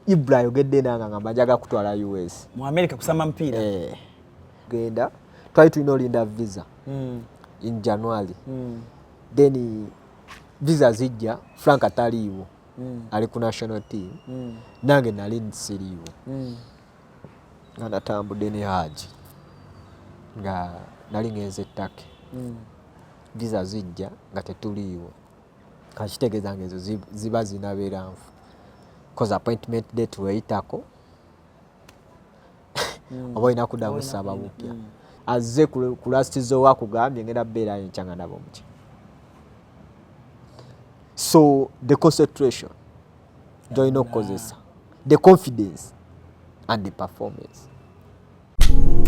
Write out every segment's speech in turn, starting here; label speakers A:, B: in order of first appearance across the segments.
A: Ibra yogedde nanga ngamba njaga kutwala US
B: mu America kusamba mpira
A: genda twali tulina olinda visa in January then visa zijja Frank ataliiwo ali ku national team nange nali nsiriiwo nga natambudde ne Haji nga nali ngenze ettake visa zijja nga tetuliiwo kakitegeeza ngezo ziba zinabeeranfu cause appointment date weyitako oba olina kuddamu ssaba bupya azze ku last zo akugambye ngenda beera enkyanga nabo muki. So the concentration join okukozesa the confidence and the performance.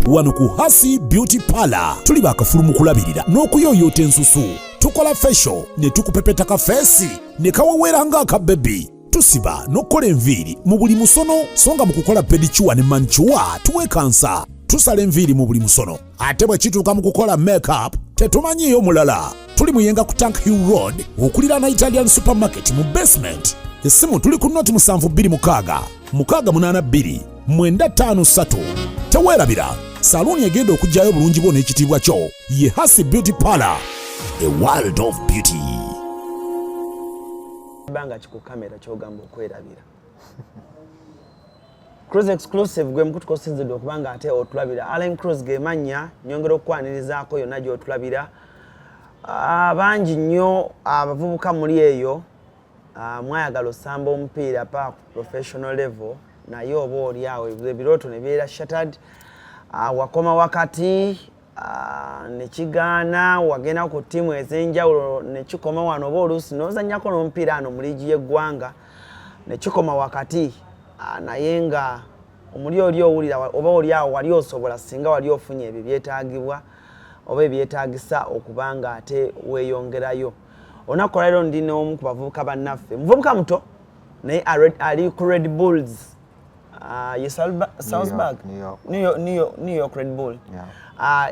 C: Wano ku Hasi Beauty Parlor tuli bakafulu mu kulabirira n'okuyooyoota ensusu. Tukola facial ne tukupepeta ka face ne kawawera nga aka baby. Tusiba n'okola enviiri mu buli musono songa mu kukola pedicure ne manicure tuwe kansa. Tusala enviiri mu buli musono ate bwe kituuka mu kukola makeup tetumanyiyo mulala. Tuli muyenga ku Tank Hill Road okulira na Italian Supermarket mu basement. Essimu tuli ku noti 72 682 953. Teweerabira saluni egenda okujjayo bulungi bwo n'ekitiibwa kyo ye Hasi Beauty Parlor, a world of beauty.
B: Banga chiku kamera kyogamba okwerabira. CRUZ exclusive gwe mukutukosinze okubanga ate otulabira. ALLANCRUZ ge manya nyongera okwanirizaako yonna gy'otulabira. Abangi nnyo abavubuka muri eyo mwayagala osamba omupiira pa professional level naye oba oli awo ebirooto ne bibeera shattered. Wakoma wakati nekigaana wagenda ku ttiimu ez'enjawulo nekikoma wano oba oluusi n'ozannyako n'omupiira ano mu liigi y'eggwanga nekikoma wakati naye nga omuli oli owulira oba oli awo wali osobola singa wali ofunye ebyo byetaagibwa oba ebyetaagisa okuba nga ate weeyongerayo. Olunaku leero ndi n'omu ku bavubuka bannaffe muvubuka muto naye ali ku Red Bulls ye Salzburg New York Red Bull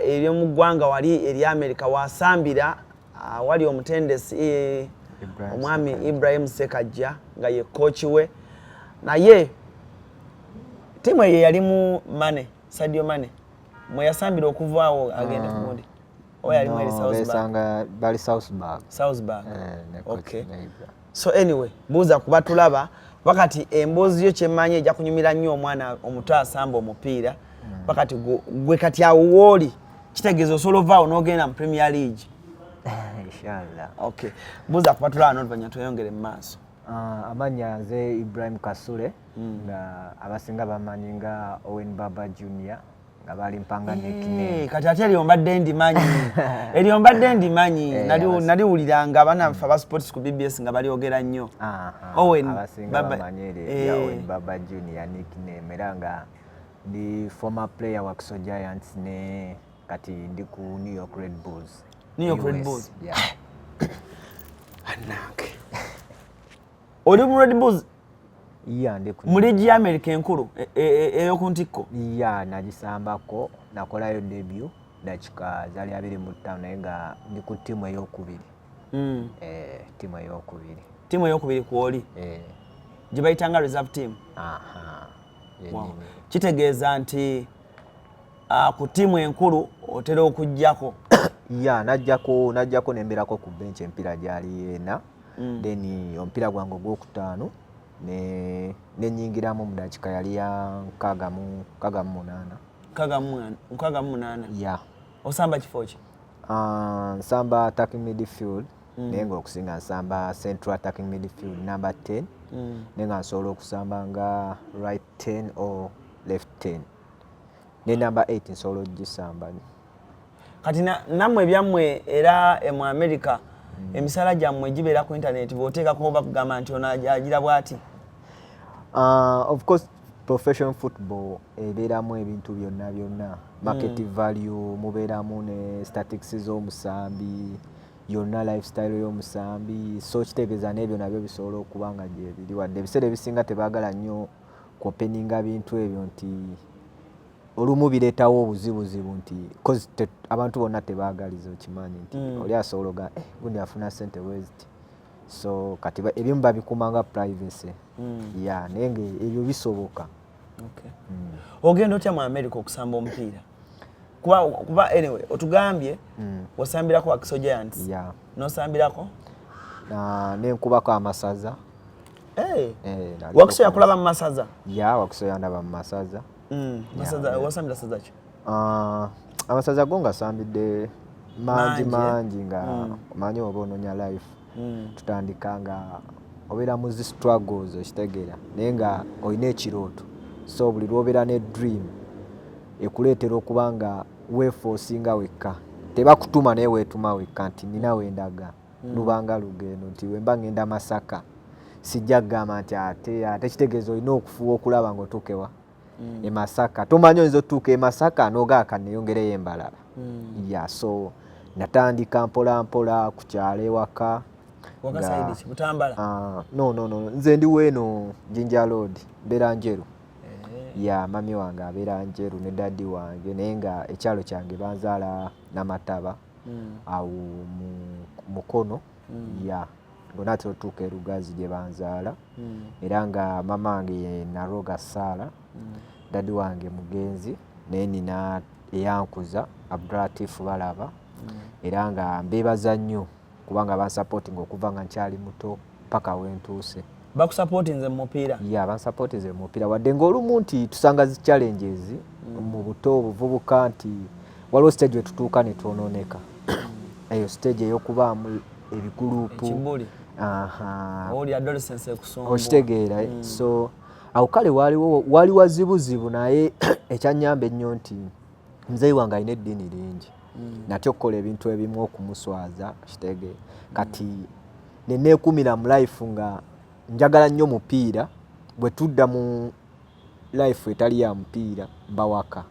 B: eri mu ggwanga wali eri America wasambira wali omutendesi omwami Ibrahim Sekajja nga ye coach we naye timu ye yali mu Mane Sadio Mane mwe yasambira okuvaawo agenda ku mundi oya yali mu Salzburg okay. So anyway buuza kuba tulaba wakati emboozi yo kyemanye ejja kunyumira nnyo omwana omuto asamba omupiira wakati gwe kati awooli kitegeeza osobola ovaawo n'ogenda mu Premier League
A: inshallah.
B: Okay buuza kuba tulaba n'oluvanyuma tweyongere mu maaso.
A: Amanya nze Ibrahim Kasule nga abasinga bamanyi nga Owen Baba Junior nga bali mpanga nekine
B: kati ate eryombadde ndimanyi naliwuliranga abaana bafa ba sports ku BBS nga balyogera nnyo Owen
A: Baba Junior nickname era nga ndi former player wa Kiso Giants ne kati ndi ku New York Red Bulls.
B: Yeah. Anake oli mu Red Bulls mu liigi ya America enkulu ey'okuntikko
A: nagisambako nakolayo debut dakika zali 25 naye nga ndi ku ttiimu ey'okubiri. Ttiimu ey'okubiri kwoli gye bayitanga reserve team. Kitegeeza nti ku ttiimu enkulu otera okujjako. Najjako nembeerako ku bench empiira gyali yena then omupiira gwange ogwokutaano nenyingiramu mu dakika yali ya 68.
B: Osamba kifo ki?
A: Nsamba attacking midfield naye nga okusinga nsamba central attacking midfield number 10 naye nga nsobola okusamba nga right 10 or left 10 ne number 8 nsobola ogisamba.
B: Kati nammwe ebyammwe era mu America emisala gyammwe gibeera ku internet bw'oteekako bakugamba nti ono agira bw'ati?
A: Of course professional football ebeeramu ebintu byonna market value mubeeramu ne statistics z'omusambi yonna lifestyle y'omusambi so kitegeeza n'ebyo nabyo bisobola okuba nga gye biri wadde ebiseera ebisinga tebaagala nnyo kuopeninga bintu ebyo nti olumu bireetawo obuzibuzibu nti abantu bonna tebaagaliza okimanyi nti oli asobola oga gundi afuna ssente weziti so kati ebimu babikumanga privacy ya nenge ebyo bisoboka.
B: Okay. Ogenda otya mu America okusamba omupiira? Kuba anyway otugambye wasambirako wa XCLUSIVE Giants.
A: Yeah.
B: Nosambirako?
A: Nenkubako amasaza.
B: Wakuso yakulaba mu masaza?
A: Yeah, wakuso yandaba mu masaza.
B: Masaza wasambira saza ki?
A: Amasaza gonga sambidde mangi nga manyi oba ononya life. Tutandikanga obeera mu zi struggles okitegeera naye nga olina ekirooto, so buli lwobeera ne dream ekuleetera okuba nga weeforcinga wekka, tebakutuma naye weetuma wekka nti nina wendaga lubanga lugendo nti wemba ngenda Masaka sijja kugamba nti ate kitegeeza olina okufuba okulaba ng'otuukewa e Masaka, tomanyi oyinza otuuka e Masaka n'ogaaka neyongereyo embalala. So natandika mpola mpola ku kyalo ewaka.
B: Wakasaidi ki Butambala?
A: No, nze ndi weno Jinja Road mbeera Njeru. Mami wange abeera Njeru ne daddy wange naye nga ekyalo kyange banzaala Namataba awo Mukono. Bonna tetuuka e Lugazi gye banzaala era nga mama wange Naroga Sala, daddy wange Mugenzi naye nina eyankuza Abdulatif Balaba era nga mbeebaza nnyo kubanga bansupporting okuva nga nkyali muto paka wentuuse.
B: Bakusupportinze mu mupiira?
A: Bansupportinze mu mupiira wadde ng'olumu nti tusanga zi challenges mu buto obuvubuka nti waliwo stage wetutuuka ne twonooneka. Eyo stage ey'okubaamu ebigulupu.
B: Ekibuli. Oli adolescence ekusomba.
A: Okitegeera. So awo kale wali wazibuzibu naye ekyannyamba ennyo nti muzeeyi wange alina eddiini lingi. Natyo okukola ebintu ebimu okumuswaza kitege kati neneekumira mu life nga njagala nnyo mupiira bwe tudda mu life etali ya mupiira mbawaka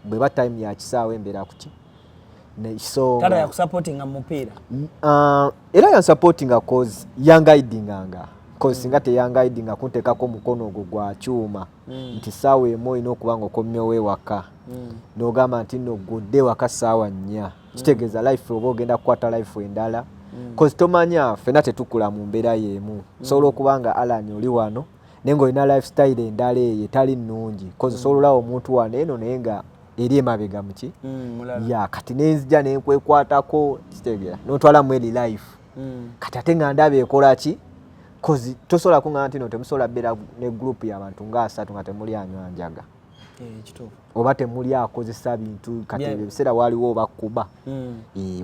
A: bweba time ya kisaawe embeera kuki so
B: tata ya kusupportinga mupiira
A: era ya supportinga cause young guiding anga cause singa te young guiding akuntekako mukono ogwo gwa kyuma nti saawe emo ino okubanga okomyewo ewaka n'ogamba nti nno godde waka saawa 4 kitegeeza life oba ogenda kukwata life endala cause tomanya ffenna tetukula mu mbeera y'emu sobola okubanga Alan oli wano naye ng'olina lifestyle endala eyo etali nnungi cause osobola omuntu wano eno naye nga eri emabega muki kati nenzija nenkwekwatako kitegeera n'otwalamu eri life kati ate nga ndaba ekola ki cause tosobola kuŋŋamba nti no temusobola beera ne group y'abantu nga 3 nga temuli anywa njaga oba temuli akozesa bintu kati ebiseera waliwo bakuba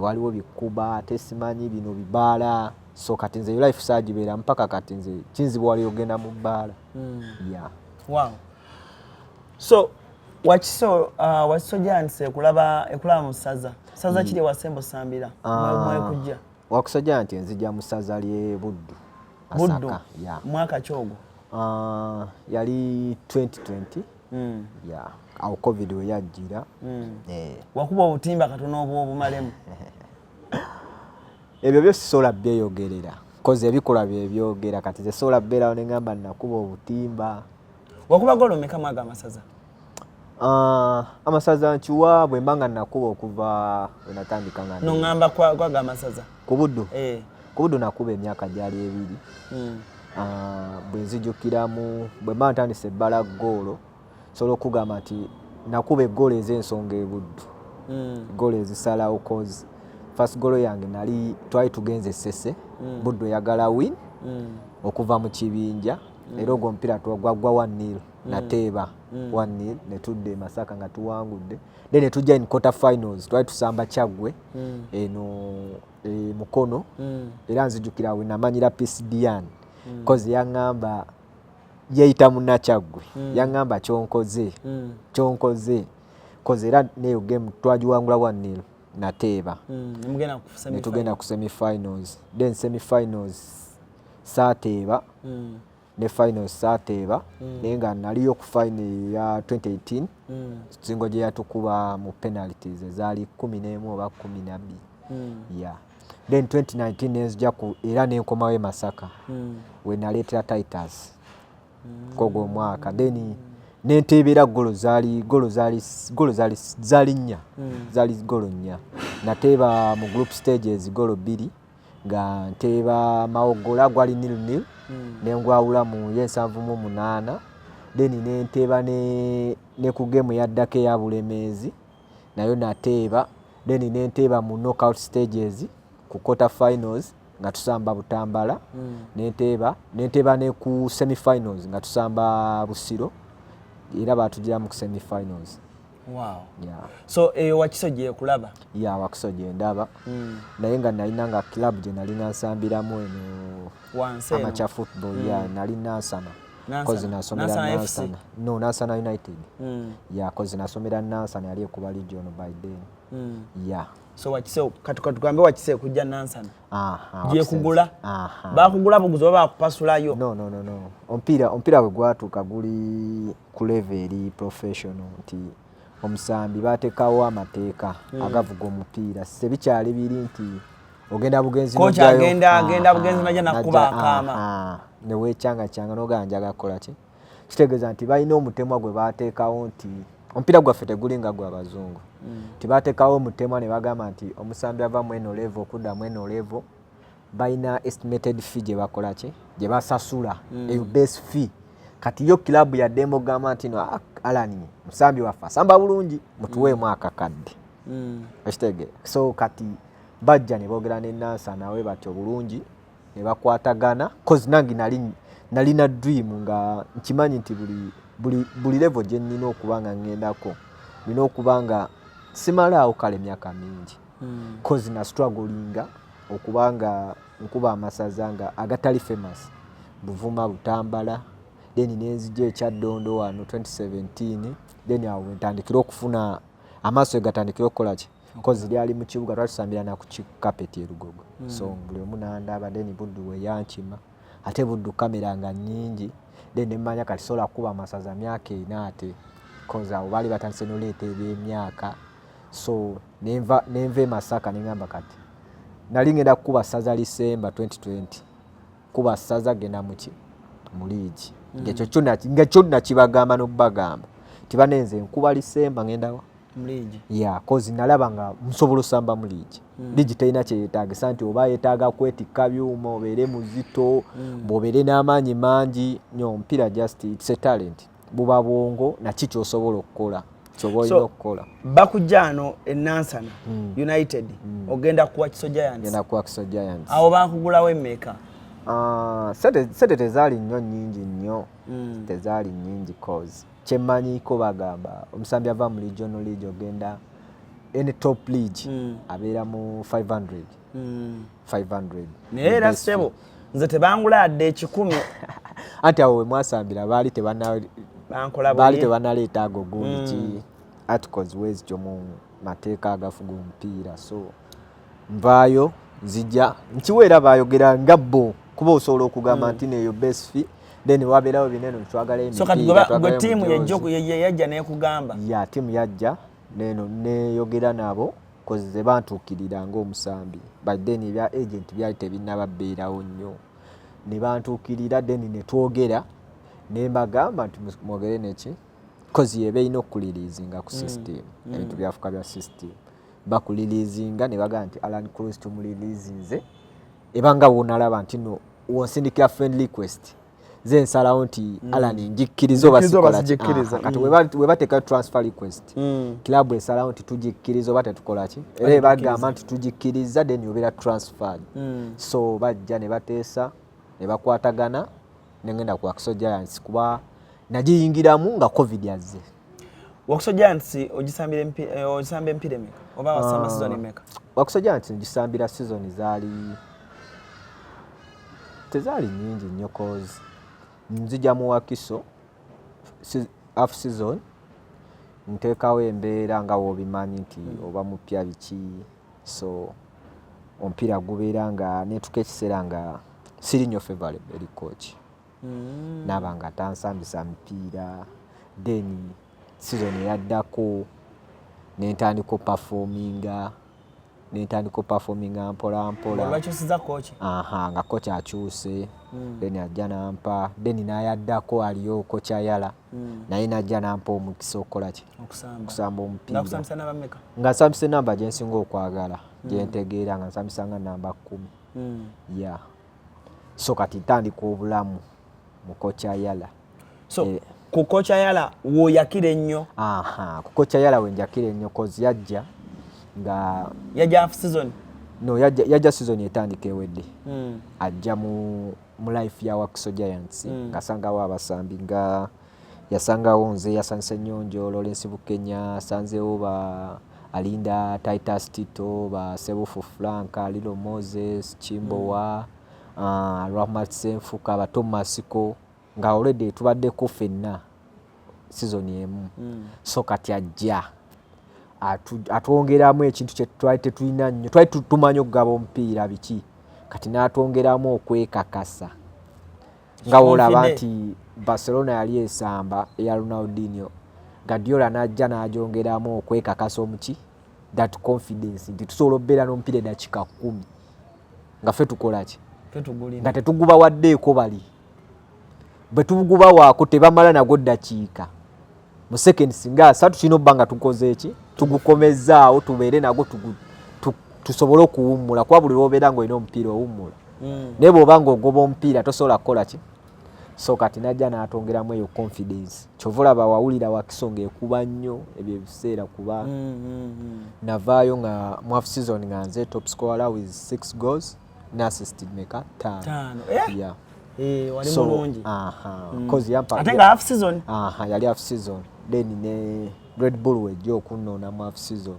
A: waliwo bikuba ate simanyi bino bibaala so kati nze life saagibeera mpaka kati nze kinzibu wali ogenda mu bbaala.
B: Wow. So wakiso Giants ekulaba mu saza kiri wasembo sambira mwekujja
A: wakusajja nti nzija mu saza ly'e Buddu
B: Buddu mwaka kyogo
A: yali 2020 awo covid we yajjira
B: wakuba obutimba katono obumalemu
A: ebyo byo sisobola byeyogerera koze ebikola byebyogera kati ze sobola bbeerawo ne ngamba nakuba obutimba.
B: Wakuba golo meka mwaga amasaza?
A: Amasaza nkiwa bwe mbanga nakuba okuva we natandika nga
B: no ngamba kwaga amasaza
A: ku Buddu. Ku Buddu nakuba emyaka gyali 2 bwe nzijukiramu bwe mba ntandise ebbala goolo sobola okugamba nti nakuba egoolo ez'ensonga e Buddu goolo ezisalawo cause first goal yange nali twali tugenze Sese Buddu yagala win okuva mu kibinja era ogwo mpira twagwa 1-0 nateeba 1-0 ne tudde Masaka nga tuwangudde then tujja in quarter finals twali tusamba Kyagwe eno Mukono era nzijukira we namanyira PCDN cause yangamba yeyita munna Kyagwe yangamba kyonkoze cause era neyo game twagiwangula 1-0 nateeba netugenda ku semi-finals then semi-finals saateeba ne finals saateeba naye nga naliyo ku final ya 2018 singo gye yatukuba mu penalties ezaali 11 oba 12 then 2019 nenzija ku era nenkomawo e Masaka we naleetera Titans kogwo omwaka then nenteebera golo zaali 4 nateeba mu group stages golo 2 nga nteeba Mawogola gwali 0-0 ne ngwawula mu ye7-8 then ne nteeba ne ku game yaddako eya Bulemeezi nayo nateeba then ne nteeba mu knockout stages ku quarter finals nga tusamba Butambala ne nteeba ne ku semi finals nga tusamba Busiro era batugira mu semi finals.
B: Wow.
A: Yeah.
B: So wakisoje kulaba?
A: Yeah, wakisoje ndaba. Naye nga nalina nga club je nalina nsambiramu eno amateur football yeah nalina Nansana. Cause nasomera Nansana. No, Nansana United. Yeah, cause nasomera Nansana yali kuba region by then. Yeah.
B: So wakise katugambe wakise kujja Nansana. Je kugula? Bakugula buguzo bakupasulayo.
A: No. Ompira bwe gwatuka guli ku level professional nti Omusambi batekawo amateeka agavuga omupiira sebikyali biri nti ogenda bugenzi
B: kocha agenda bugenzi najja nakuba akama
A: ne wekyanga noganja gakola ki kitegeeza nti balina omutemwa gwe bateekawo nti omupiira gwaffe tegulinga gwa bazungu tibateekawo omutemwa ne bagamba nti Omusambi ava mu eno level okudda mu eno level balina estimated fee gye bakola ki gye basasula eyo base fee kati yo club ya demo gama nti no Alani Musambi wafa samba bulungi mutuweemu akakadde ekitege so kati bajja ne boogera ne Nansa nawe batyo bulungi ne bakwatagana cause nangi nalina dream nga nkimanyi nti buli level gye nnina okubanga ngendako nina okubanga simalaawo kale myaka mingi cause na strugglinga okubanga nkuba amasaza nga agatali famous Buvuma Butambala then nenzije ekyaddondo wano 2017 then awo ntandikira okufuna amaso gatandikira okukola ki cause lyali mu kibuga twatusambira na ku carpet erugogo so buli omu nandaba then Buddu we yankima ate Buddu kamera nga nnyingi then nemanya kati sola kuba amasaza myaka ate cause awo bali batandise noleeta ebyemyaka so nenve Masaka nengamba kati nali ngenda kuba saza Lisemba 2020 kuba saza genda muki muliji ngekyo nakibagamba n'obagamba tibanenze nkuba Lisemba ngenda
B: muliji
A: yeah cause nalaba nga nsobola osamba muliji ligi teyina kyeyetaagisa nti oba yetaaga kwetikka byuma obeere muzito bw'obeere n'amaanyi mangi nyo mpira just it's a talent buba bwongo naki kyosobola okukola kyoboolina okukola
B: bakujjano Nansana United ogenda kuwa Kiso Giants
A: ngenda kuwa Kiso Giants
B: awo bakugulawo emmeka
A: sente tezaali nnyo tezaali nnyingi cause kyemmanyiiko bagamba Omusambi ava mu regional league ogenda any top league abeera mu 500
B: naye era sebo nze tebangula yadde 10
A: anti awo we mwasambira baali tebanaleeta ago gundi ki articles wezityo mu mateeka agafuga omupiira so nvaayo nzija nkiweera bayogera nga bo kuba osobola okugamba nti neyo best fee then wabeerawo binene twagala emipiira
B: so kati gwe tiimu yajja nekugamba
A: ya tiimu yajja neno neyogera nabo koze bantuukirira ng'Omusambi but then ebya agent byali tebinnababeerawo nnyo ne bantuukirira then ne twogera ne mbagamba nti mwogere neki kozi yebeeyina okuliriizinga ku system ebintu byafuka bya system bakuliriizinga ne bagamba nti ALLANCRUZ tumuliriizinze ebanga wonalaba nti no wonsindikira friend request ze nsalawo nti Alan njikkirizo basikola kati we bateeka transfer request club esalawo nti tujikkirizo bate tukola ki era bagamba nti tujikkiriza then yobera transfer so bajja ne bateesa ne bakwatagana nengenda ku Kiso Giants kuba najiyingiramu nga covid yazze
B: Kiso Giants ogisambira empire meka oba wasamba season meka
A: Kiso Giants ngisambira season tezaali nyingi nnyo cause nzija mu Wakiso half season nteekawo embeera nga wobimanyi nti oba mupya biki so omupiira gubeera nga netuka ekiseera nga siri nnyo favorable eri coach naba nga tansambisa mupiira then season eyaddako nentandika performinga mpola
B: bakyusiza coach
A: nga coach akyuse then ajja nampa then nayaddako aliyo coach ayala naye najja nampa omukisa okukola ki okusamba omupiira nga nsambisa namba gyensinga okwagala gyentegeera nga nsambisa nga namba 10 yeah. So kati tandika obulamu mu kocha yala.
B: So ku kocha yala wo yakire nnyo.
A: Ku kocha yala we njakire nnyo cause yajja nga
B: yajja half season.
A: No, yajja season etandika ewedde. Ajja mu life ya Wakiso Giants. Ngasangawo abasambi nga yasangawo nze yasanse Nnyonjo, Lawrence Bukenya, sanzewo ba Alinda Titus Tito, ba Sebufu Frank, Lilo Moses, Chimbowa, Rahmat Senfuka, ba Thomas Ko, nga already tubaddeko ffenna season emu. So kati ajja atwongeramu ekintu kye twali tetulina nnyo, twali tumanyi okugaba omupiira biki, kati n'atwongeramu okwekakasa nga olaba nti Barcelona yali esamba eya Ronaldinho, Guardiola n'ajja n'agyongeramu okwekakasa omuki, that confidence nti tusobola obbeera n'omupiira eddakiika 10 nga ffe tukola ki, nga tetuguba waddeeko bali, bwe tuguba waako tebamala nagwo ddakiika mu seconds nga 3 kino bba nga tukoze eki, tugukomezaawo tubeere nagwo tusobole okuwummula, kuba buli lw'obeera ng'olina omupiira owummula. Naye bw'oba ng'ogoba omupiira tosobola kukola ki. So kati najja n'atongeramu eyo confidence. Kyova olaba wawulira Wakiso ng'ekuba nnyo ebyo ebiseera kuba navaayo nga mu half season nga nze top scorer with 6 goals ne assisted meka 5. Yeah.
B: Wali mulungi.
A: Cause yampa.
B: Ate nga half season.
A: Yali half season. Then ne Red Bull wejja okunnoona mu half season.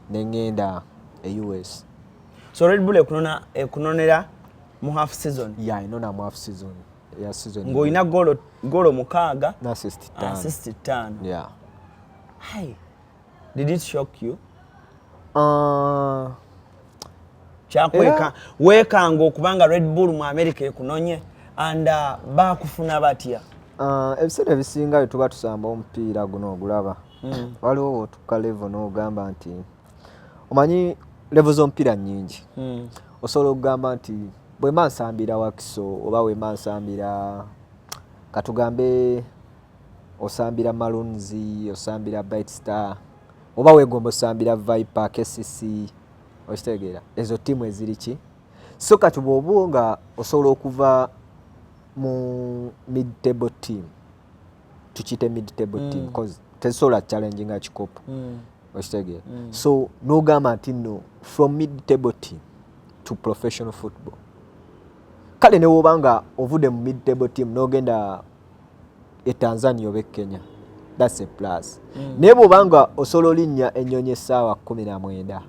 A: Ne ngenda US.
B: So Red Bull ekunonera mu half season.
A: Yeah, inona mu half season. Yeah, season.
B: Ng'olina golo mukaaga
A: na assist 5.
B: Assist 5.
A: Yeah.
B: Hey. Did it shock you? Chakweka wekanga okubanga Red Bull mu America ekunonye and bakufuna batya.
A: Ebiseera ebisinga bye tuba tusamba omupiira guno ogulaba. Waliwo otuka level n'ogamba nti omanyi level z'omupiira nnyingi. Osobola okugamba nti bwe mansambira Wakiso oba we mansambira katugambe osambira Maroons, osambira Bright Star oba wegomba osambira Viper, KCC, okitegeera ezo tiimu eziri ki. So kati bw'oba nga osobola okuva mu mid table team, tukite mid table team because tesobola challenge nga kikopo, okitegeera. So n'ogamba nti no from mid table team to professional football, kale ne woba nga ovudde mu mid table team n'ogenda e Tanzania oba Kenya, that's a plus. Naye bw'oba nga osobola olinnya ennyonyi essaawa 19,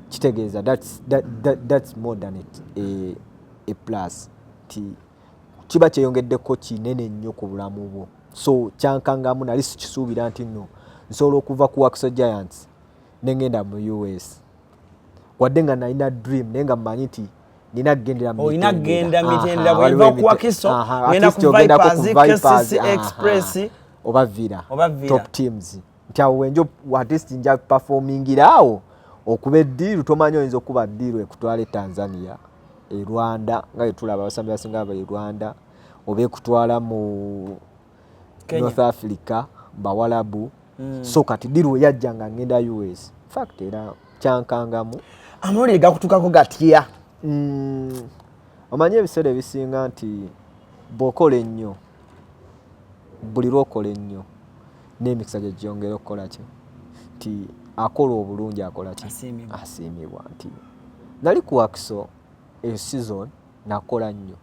A: kitegeeza that's more than a plus. Kiba kyeyongeddeko kinene nnyo ku bulamu bwo. So kyankangamu nali sikisuubira nti nno nsobola okuva ku Wakiso Giants ne ngenda mu US wadde nga nalina dream naye nga mmanyi nti nina kugendera mu
B: mitendera bweva ku Wakiso ngenda ku Vipers, KCC Express
A: oba Villa top teams nti awo wenjo at least nja performingira awo okuba eddiiru tomanyi oyinza okuba eddiiru ekutwala Tanzania, Rwanda nga tulaba abasambi basinga aba Rwanda oba ekutwala mu North Africa bawalabu. So kati diru yajja nga ngenda US fact era kyankangamu
B: amawulire gakutukako gatya.
A: Omanyi ebiseera ebisinga nti bw'okola ennyo buli lw'okola ennyo n'emikisa gye gyongera okukola ki nti akola obulungi akola ki asiimibwa. Nti nali ku Wakiso season nakola nnyo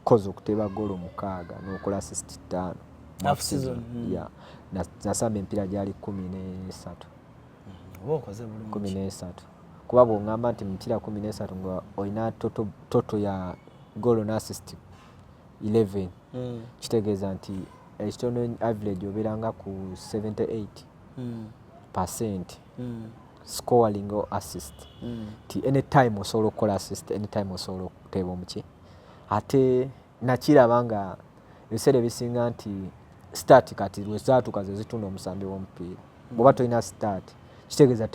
A: koza okuteba golo 6 n'okola assist 5
B: half season.
A: Yeah, nasamba empiira gyali 13.
B: Okoze bulungi
A: 13 kuba bw'ongamba nti empiira 13 nga olina toto ya golo na assist 11, kitegeeza nti ekitono average obeeranga ku 78% scoring or assist. Ti anytime osobola okukola assist, anytime osobola okuteeba omuki. Ate nakiraba nga ebiseera ebisinga nti start kati lwe zaatuka ze zitunda omusambi w'omupiira. Bw'oba tolina start kitegeeza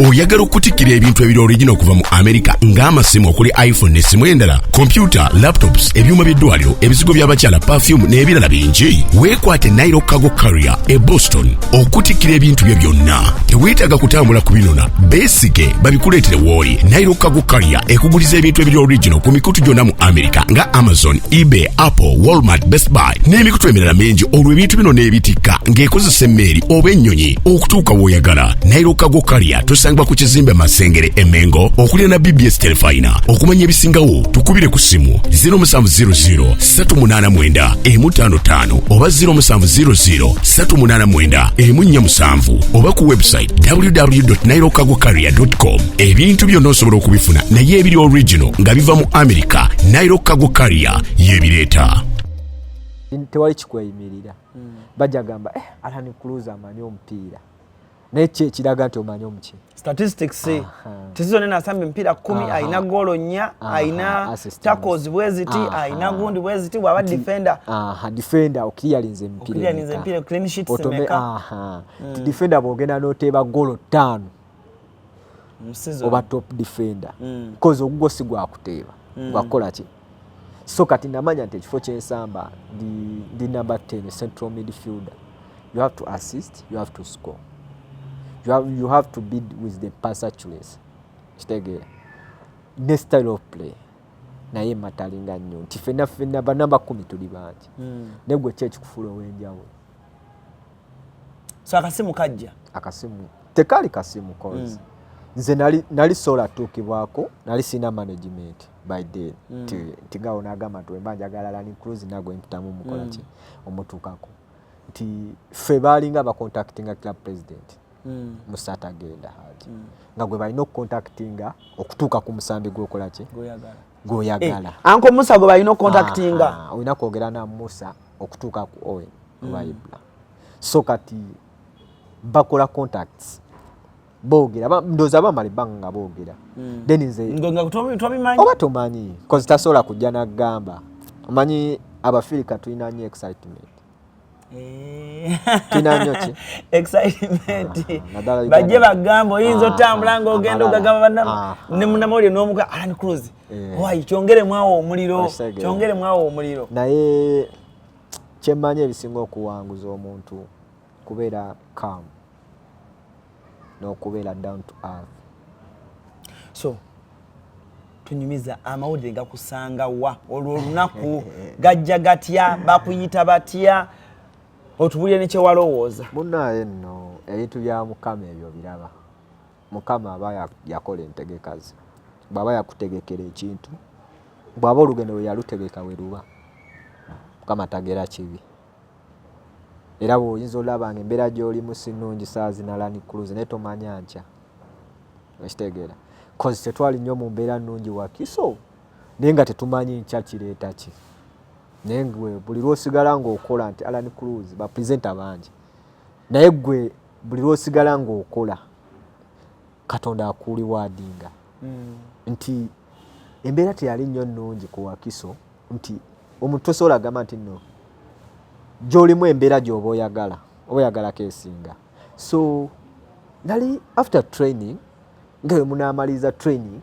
C: Oyagala okutikira ebintu ebiri original okuva mu America ng'amasimu okuli iPhone n'essimu endala, computer, laptops, ebyuma by'eddwaliro, ebizigo by'abakyala, perfume n'ebirala bingi. Weekwate Nairo Cargo Carrier e Boston okutikira ebintu bye byonna. Teweetaaga kutambula ku binona, beesige babikuleetere w'oli. Nairo Cargo Carrier ekuguliza ebintu ebiri original ku mikutu gyonna mu America nga Amazon, eBay, Apple, Walmart, Best Buy n'emikutu emirala mingi olwo ebintu bino n'ebitikka ng'ekozesa emmeeri oba ennyonyi okutuuka w'oyagala. Nairo Cargo Carrier tusangibwa ku kizimbe Masengere Emengo okulira na BBS Telefina. Okumanya ebisingawo tukubire ku simu 0700 389 155 oba 0700 389 147 oba ku website www.nairocargocarrier.com. ebintu byonna osobola okubifuna naye ebiri original nga biva mu America. Nairo Cargo Carrier yebireeta.
A: Tewali kikweyimirira. Bajja gamba ALLANCRUZ amanyi omupiira. Naye kiraga nti omanyi omuki.
B: Statistics tizo nena asambe mpira 10 aina golo 4 aina tackles bweziti aina gundi bweziti bwa defender
A: defender okirialinze mpira
B: clean sheet semeka
A: defender bogenda noteba golo 5 oba top defender cause ogugosi gwa kuteba gwakola ki. So kati namanya nti ekifo ky'ensamba the number 10 central midfielder. You have to assist, you have to score. You have to bid with the pass accuracy. Kitegera. The style of play. Naye matalinga nnyo. Nti fena ba number 10 tuli bangi. Negwe chechi kufulo wenjawo.
B: So akasimu kajja.
A: Akasimu. Tekali kasimu cause. Nze nali sola tukibwako, nali sina management by then. Tinga onagama tu embanja galala ni CRUZ nagwe mpitamu mukola ki omutukako. Nti fe balinga ba contactinga club president. Musata genda haji nga gwe balina okucontactinga okutuuka ku Musambi gwokola ki goyagala
B: anko Musa gwe balina okucontactinga
A: olina kwogera na Musa okutuuka ku Owen Bible. So kati bakola contacts boogera ndoza bamali banga boogera then nze
B: nga tubimanyi
A: oba tomanyi cause tasobola kujja nagamba omanyi Abafirika tulina nnyo excitement. Tinanyoki
B: excitement bajje bagambo yinzo tambula ngo ogenda ogagamba bannama ne munamoli n'omuga ALLANCRUZ wai kyongere mwawo omuliro naye kyemanye ebisinga okuwanguza omuntu kubeera calm n'okubeera down to earth. So tunyumiza amawulire gakusanga wa olwo olunaku gajja gatya bakuyita batya otubulye ne kyewalowooza munaye nno ebintu bya Mukama ebyo biraba. Mukama aba yakola entegekazi bw'aba yakutegekera ekintu bw'aba olugendo lwe yalutegeka we luba Mukama tagera kibi. Era bw'oyinza olabanga embeera gy'olimu si nnungi saa zino ALLANCRUZ naye tomanya nkya ekitegeera cause tetwali nnyo mu mbeera nnungi wakiso naye nga tetumanyi nkya kireeta ki. Naye gwe buli lw'osigala ng'okola nti ALLANCRUZ bapresenta bangi naye gwe buli lw'osigala ng'okola Katonda akuliwaadinga nti embeera teyali nnyo nnungi ku Wakiso nti omuntu tosobola gamba nti nno gy'olimu embeera gy'oba oyagala keesinga. So nali after training nga bwe munaamaliza training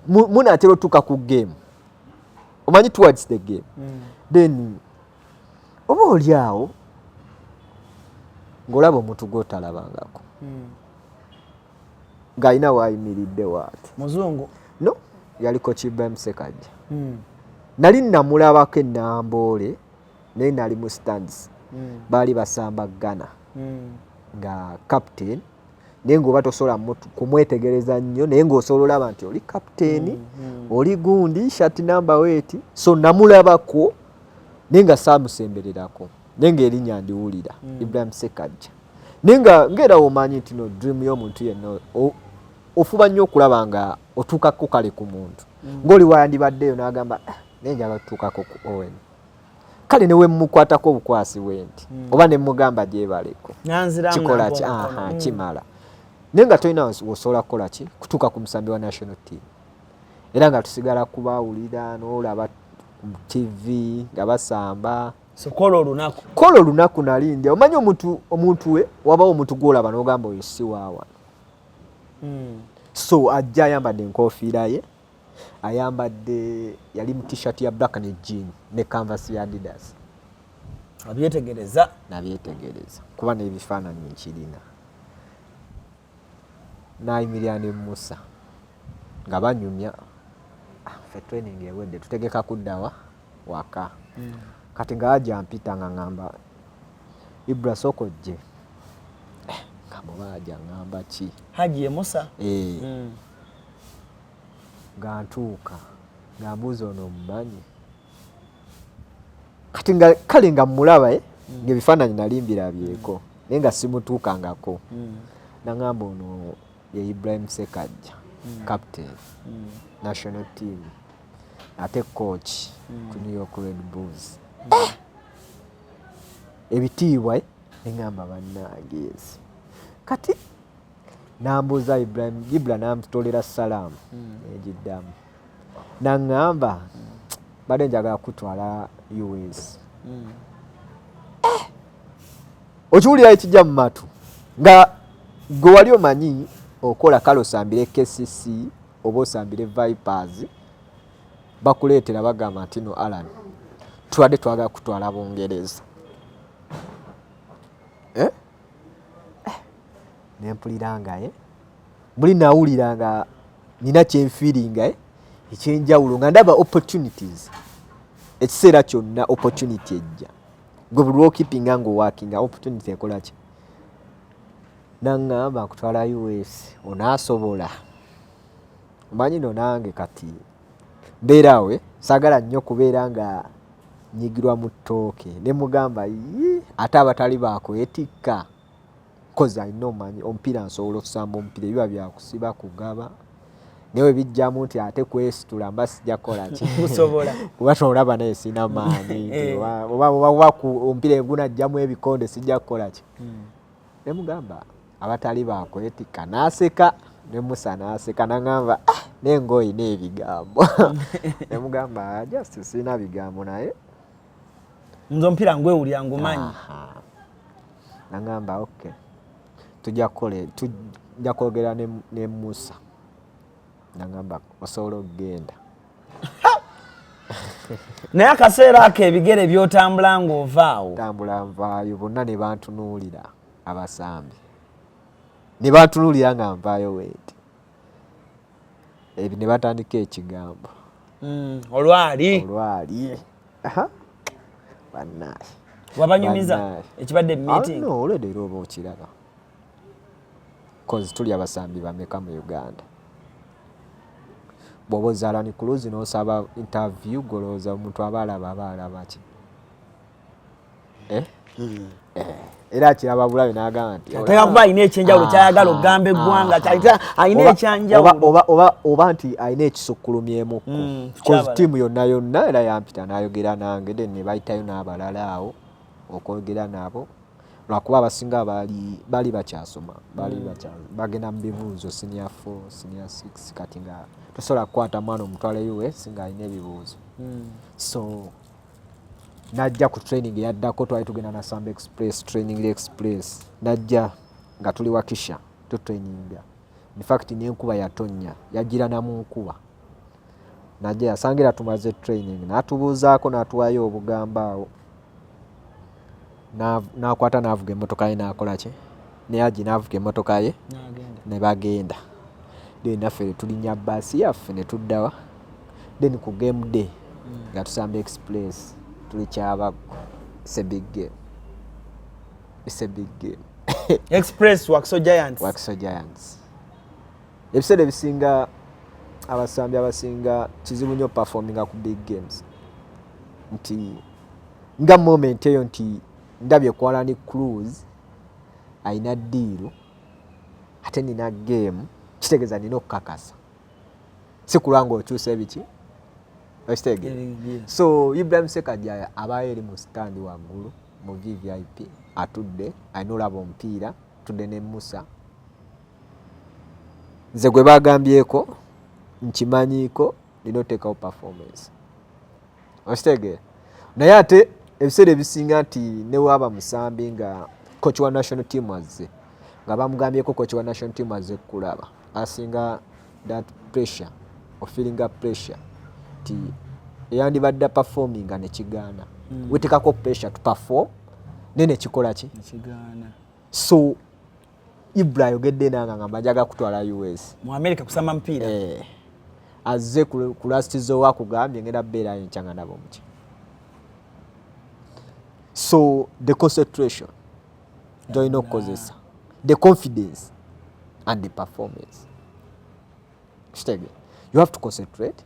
B: munaatera otuuka ku game omanyi towards the game then oba oli awo ng'olaba omuntu gw'otalabangako ng'alina waayimiridde waati muzungu
A: no yaliko Kiba Sekajja nali namulabako ennamboole naye nali mu stands baali basamba Ghana nga captain naye ng'oba tosobola kumwetegereza nnyo naye ng'osobola olaba nti oli captain oli gundi shati number 8 so namulabako naye nga saamusembererako naye ng'erinnya ndiwulira Ibrahim Sekajja naye ng'era omanyi nti no dream y'omuntu yenna ofuba nnyo okulaba nga otuukako kale ku muntu ng'oli wayandibaddeyo n'agamba naye njagala tutuukako ku Owen kale ne we mmukwatako obukwasi bwenti oba ne mmugamba gyebaleko kikola ki kimala naye nga tolina osobola kukola ki kutuuka ku musambi wa national team era nga tusigala kubawulira n'olaba mu TV nga basamba
B: kola
A: olunaku nalindya omanyi omuntu we wabawo omuntu gw'olaba n'ogamba oyo si waawa So ajja ayambadde enkofiira ye, ayambadde yali mu t-shirt ya black ne jean ne canvas ya Adidas. Nabyetegereza kuba n'ebifaananyi nkirina. Nayimirira ne Musa nga banyumya ffe training ewedde tutegeka kuddawa waka. Kati nga ajja mpita nga ngamba Ibra sokojje nga mubaja ngamba ki
B: Haji Musa
A: nga Ntuka nga mbuzi ono mumanyi. Kati nga kale nga mulaba ng'ebifaananyi nali mbirabyeko naye nga simutuukangako. Nangamba ono ye Ibrahim Sekajja captain national team ate coach ku New York Red Bulls. Ebitiibwa nengamba bannange kati nambuuza Ibra namutolera salaamu egiddamu nangamba badde njagala kutwala US. Okiwulira ekijja mu matu nga gwe wali omanyi okola kale osambire KCC oba osambire Vipers bakuleetera bagamba nti no Alan tuwadde twagala kutwala Bungereza. Nempulira buli nawulira nga nina kyenfiiringa ekyenjawulo nga ndaba opportunities. Ekiseera kyonna opportunity ejja gwe buli lwokipinga ng'owakinga opportunity ekola ki nangamba kutwala US onaasobola omanyi no nange kati mbeerawe saagala nnyo kubeera nga nyigirwa mu ttooke ne mugamba ate abatali bakwetikka koza alina omanyi omupiira nsobola okusamba omupiira ebiba byakusiba kugaba naye bijjamu nti ate kwesitula mba sijja kukola ki kuba tolaba naye sina maanyi oba omupiira engunajjamu ebikonde sijja kukola ki ne mugamba abatali bakwetikka n'aseka ne Musa n'aseka nangamba nenga oyina ebigambo ne mugamba just sina bigambo naye
B: nze omupiira ngwewulira ngumanyi.
A: Nangamba okay tujja kwogera ne Musa nangamba osobola okugenda
B: naye akaseera ako ebigere byotambula ng'ovaawo
A: tambula nvaayo bonna ne bantunuulira abasambi ne bantunuulira nga nvaayo weeti ebyo ne batandika ekigambo
B: olwali
A: bannaye
B: wabanyumiza ekibadde meeting
A: olwedero oba okiraba cause tuli abasambi bameka mu Uganda. Bw'oba ozaala ni CRUZ n'osaba interview golooza omuntu abaalaba ki era akiraba bulabe n'agamba nti
B: kuba alina ekyenjawulo kyayagala okugamba eggwanga alina ekyanjawulo
A: oba nti alina ekisukkulumyemukko cause tiimu yonna era yampita n'ayogera nange then ne bayitayo n'abalala awo okwogera nabo lwakuba abasinga baali bakyasoma bagenda mu bibuuzo senior 4 senior 6 kati nga tosobola kukwata mwana omutwale US nga alina ebibuuzo. So najja ku training yaddako twali tugenda na Samba Express training express najja nga tuli wakisha tu traininga in fact n'enkuba yatonnya yagira na mu nkuba najja yasangira tumaze training n'atubuuzaako n'atuwayo obugamba awo n'akwata n'avuga emmotoka ye n'akola ki ne Haji n'avuga emmotoka ye ne bagenda then naffe tulinnya bbaasi yaffe ne tuddawa then ku game day nga tusamba express tuli Kyabaggu. It's a big game.
B: Express Wakiso
A: Giants. Ebiseera ebisinga abasambi abasinga kizibu nnyo performinga ku big games nti nga moment eyo nti ndabye kwala ni CRUZ aina diiru ate nina game kitegeeza nina okukakasa si kulanga okyusa ebiki so Ibrahim Sekajja abayo eri mu stand waggulu mu VVIP atudde alina olaba omupiira tudde ne Musa nze gwe bagambyeko nkimanyiiko nina oteekawo performance okitegeera naye ate ebiseera ebisinga nti ne waba Musambi nga coach wa national team azze nga bamugambyeko coach wa national team azze kulaba asinga that pressure or feeling a pressure ti yandibadde performing ne kigaana wetekako pressure to perform nene kikola ki
B: kigaana
A: so Ibra yogedde nanga ngamba jaga kutwala US
B: mu America kusamba mpira
A: azze ku last zo wakugambye ngenda beera yenchanga nabo muki so the concentration join causes the confidence and the performance stege you have to concentrate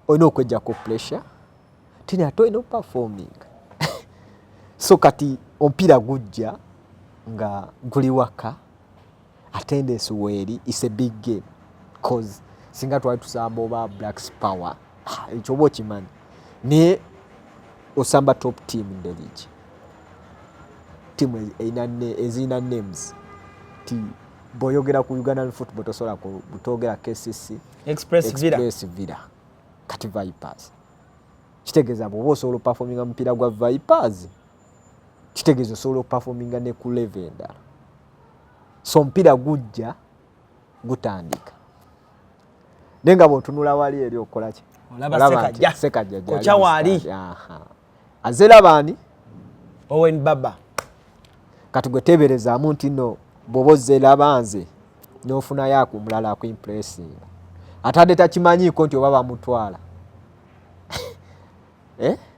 A: ono kweja ko pressure tini ato ino performing so kati ompira gujja nga guli waka attendance weri is a big game cause singa twali tusamba oba Blacks power ekyo bo kimanyi ne osamba top team in the league team ezina names ti boyogera ku Ugandan football tosola ko butogera KCC
B: Express
A: Villa kati Vipers kitegeza bo solo performing mpira gwa Vipers kitegezo solo performing ne ku Levenda so mpira gujja gutandika nenga botunula wali eri okola ki
B: olaba
A: sekajja
B: kocha wali
A: azela bani
B: Owen Baba
A: katugwetebereza amuntu no bobozela banze nofuna yako mulala ku impressing atade takimanyi ko nti obaba mutwala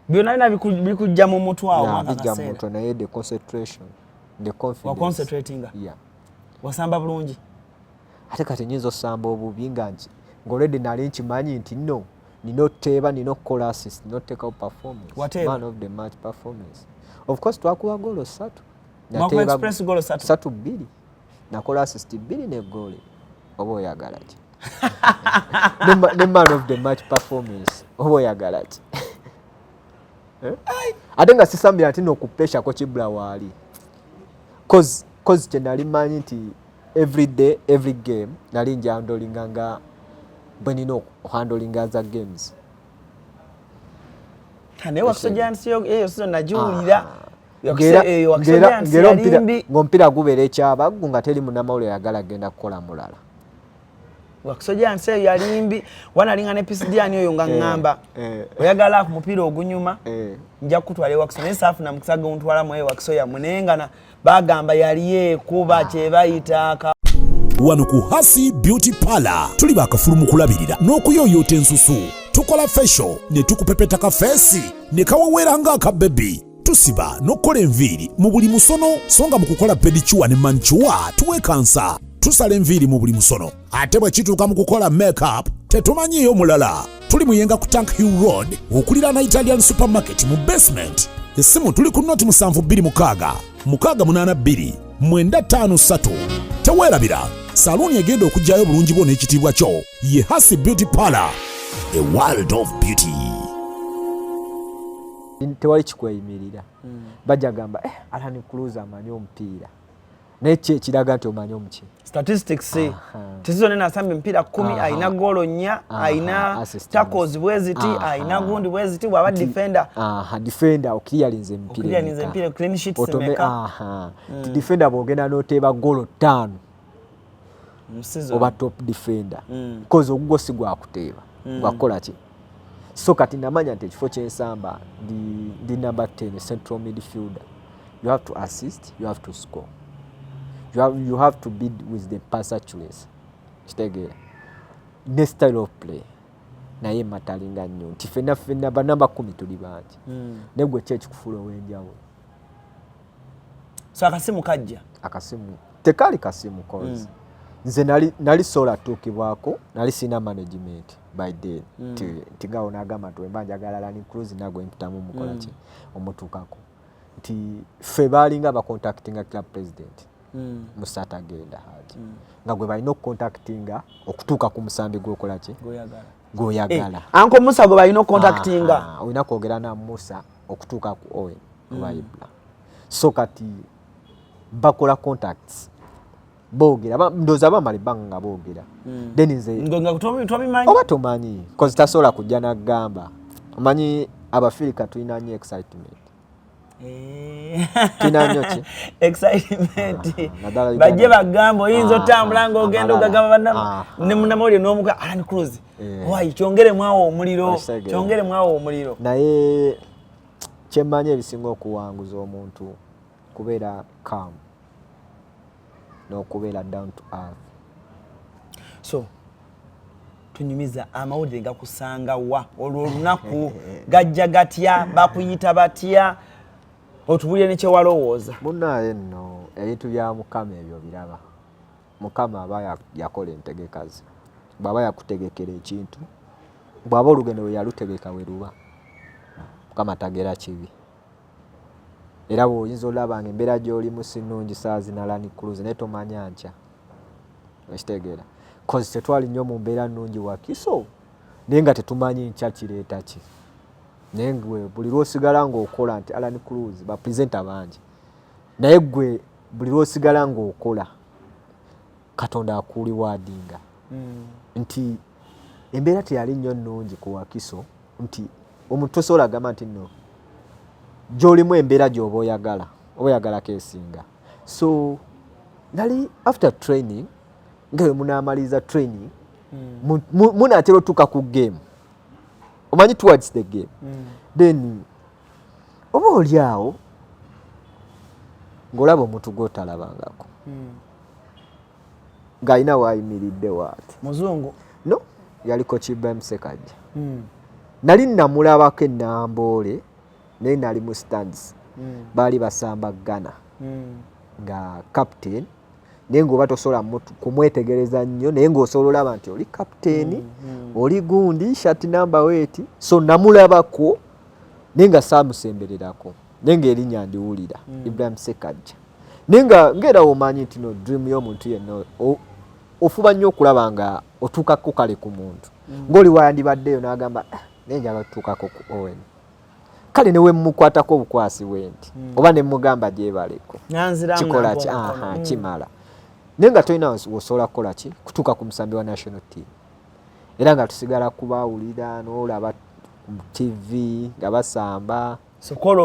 B: byonna bikujja mu mutwa
A: mwaka kasera na naye the concentration the confidence
B: wa concentrating wasamba bulungi
A: ate kati nyizo samba obubi nganji ngolede nali nkimanyi nti no nino teba nino call assist no take out performance
B: whatever.
A: Man of the match performance of course twakuwa golo 3
B: Mako Express golo
A: 3 2 na call assist 2 ne goal obo yagala ki the man of the match performance obo yagala ki atenga sisambira ati no kupesha ko Kibula wali cause chenali manyi nti every day every game nali nja handlinganga benino handling as games
B: tane wakusojansi eyo so najuulira
A: ngompira gubere kyaba gunga teri munamawule yagala genda kukola mulala
B: wakusojansi eyo yalimbi wanalinga ne PCDani oyo nga ngamba oyagala ku mupira ogunyuma nja kutwale wakuso ne safu na mukisaga untwala moyo wakusoya munengana bagamba yaliye kuba kyebayita
C: wano ku Hasi Beauty Parlor tuli bakafulumu kulabirira n'okuyoyota ensusu tukola facial ne tukupepeta ka face ne kawawera nga ka baby tusiba n'okola enviiri mu buli musono songa mu kukola pedicure ne manicure tuwe kansa tusala enviiri mu buli musono ate bwe kituuka mu kukola makeup tetumanyiyo mulala tuli muyenga ku Tank Hill Road okulira na Italian supermarket mu basement essimu tuli ku noti 72 682 953 teweerabira saluni egenda okujjayo bulungi bwo n'ekitiibwa kyo ye Hasi Beauty Parlor a world of beauty
A: tewali kikweyimirira bajja gamba ALLANCRUZ amanyi omupiira naye kiraga nti omanyi omuki
B: statistics tizizo nena asambe mpira 10 aina golo 4 aina tackles bweziti aina gundi bweziti bwa defender
A: defender okilialinze
B: mpira clean sheet semeka
A: defender bogenda noteba golo 5 oba top defender cause ogugo sigwa akuteba gwakola ki so kati namanya nti ekifo kyensamba ndi number 10 central midfielder you have to assist you have to score you have to bid with the pass accuracy kitegera ne style of play naye matalinga nnyo nti fena ba number 10 tuli bangi negwe kyekikufuula wenjawo
B: so akasimu kajja
A: akasimu tekali kasimu cause nze nali sola tukibwako nali sina management by then tingawo nagamba to embanja galala ALLANCRUZ nagwe mpitamu mukola ki omutukako nti fe balinga ba contactinga club president musata agenda haji nga gwe balina okucontactinga okutuuka ku musambi gwokola ki goyagala
B: anko Musa gwe balina okucontactinga
A: olina kwogera na Musa okutuuka ku Owen oba Ibra so kati bakola contacts boogera ndoza bamali banga boogera then nze
B: nga twabimanyi
A: oba tomanyi cause tasobola kujja nagamba omanyi abafirika tulina nnyo excitement
B: Kinanyoki excitement bajje bagambo yinzo tambula ngo ogenda ogagamba bana ne munamoli n'omuka ALLANCRUZ wai kyongere mwawo omuliro
A: naye kyemmanye ebisinga okuwanguza omuntu kubeera calm n'okubeera down to earth.
B: So tunyumiza amawulire gakusanga wa olwo olunaku gajja gatya bakuyita batya otubulire ne kyewalowooza.
A: Munaye nno ebintu bya Mukama ebyo biraba. Mukama aba yakola entegeka ze. Bw'aba yakutegekera ekintu bw'aba olugendo lwe yalutegeka we luba Mukama tagera kibi. Era bw'oyinza olaba ng'embeera gy'olimu si nnungi saa zino ALLANCRUZ naye tomanya nkya. Okitegeera. Kozi tetwali nnyo mu mbeera nnungi wakiso naye nga tetumanyi nkya kireeta ki. Naye gwe buli lw'osigala ng'okola nti ALLANCRUZ bapulezenta bangi naye gwe buli lw'osigala ng'okola Katonda akuliwaadinga nti embeera teyali nnyo nnungi ku wakiso nti omuntu tosobola gamba nti nno gy'olimu embeera gy'oba oyagalako esinga. So nali after training nga bwe munaamaliza training munaatera otuuka ku game omanyi towards the game then oba oli awo ng'olaba omuntu gw'otalabangako ng'alina w'ayimiridde waati
B: muzungu
A: no yaliko Ibrahim Sekajja nali namulabako ennamboole naye nali mu stands baali basamba Ghana nga captain naye ng'oba tosobola kumwetegereza nnyo naye ng'osobola olaba nti oli captain oli gundi shati namba weeti so namulabako naye nga saamusembererako naye ng'erinnya ndiwulira Ibrahim Sekajja naye ng'era omanyi nti no dream y'omuntu yenna ofuba nnyo okulaba nga otuukako kale ku muntu ng'oli wayandibaddeyo n'agamba naye njagala tutuukako ku Owen kale ne we mmukwatako obukwasi bwenti oba ne mmugamba gyebaleko kikola ki kimala naye nga tolina osobola kukola ki kutuuka ku musambi wa national team era nga tusigala kubawulira n'olaba ku TV nga basamba
B: so kola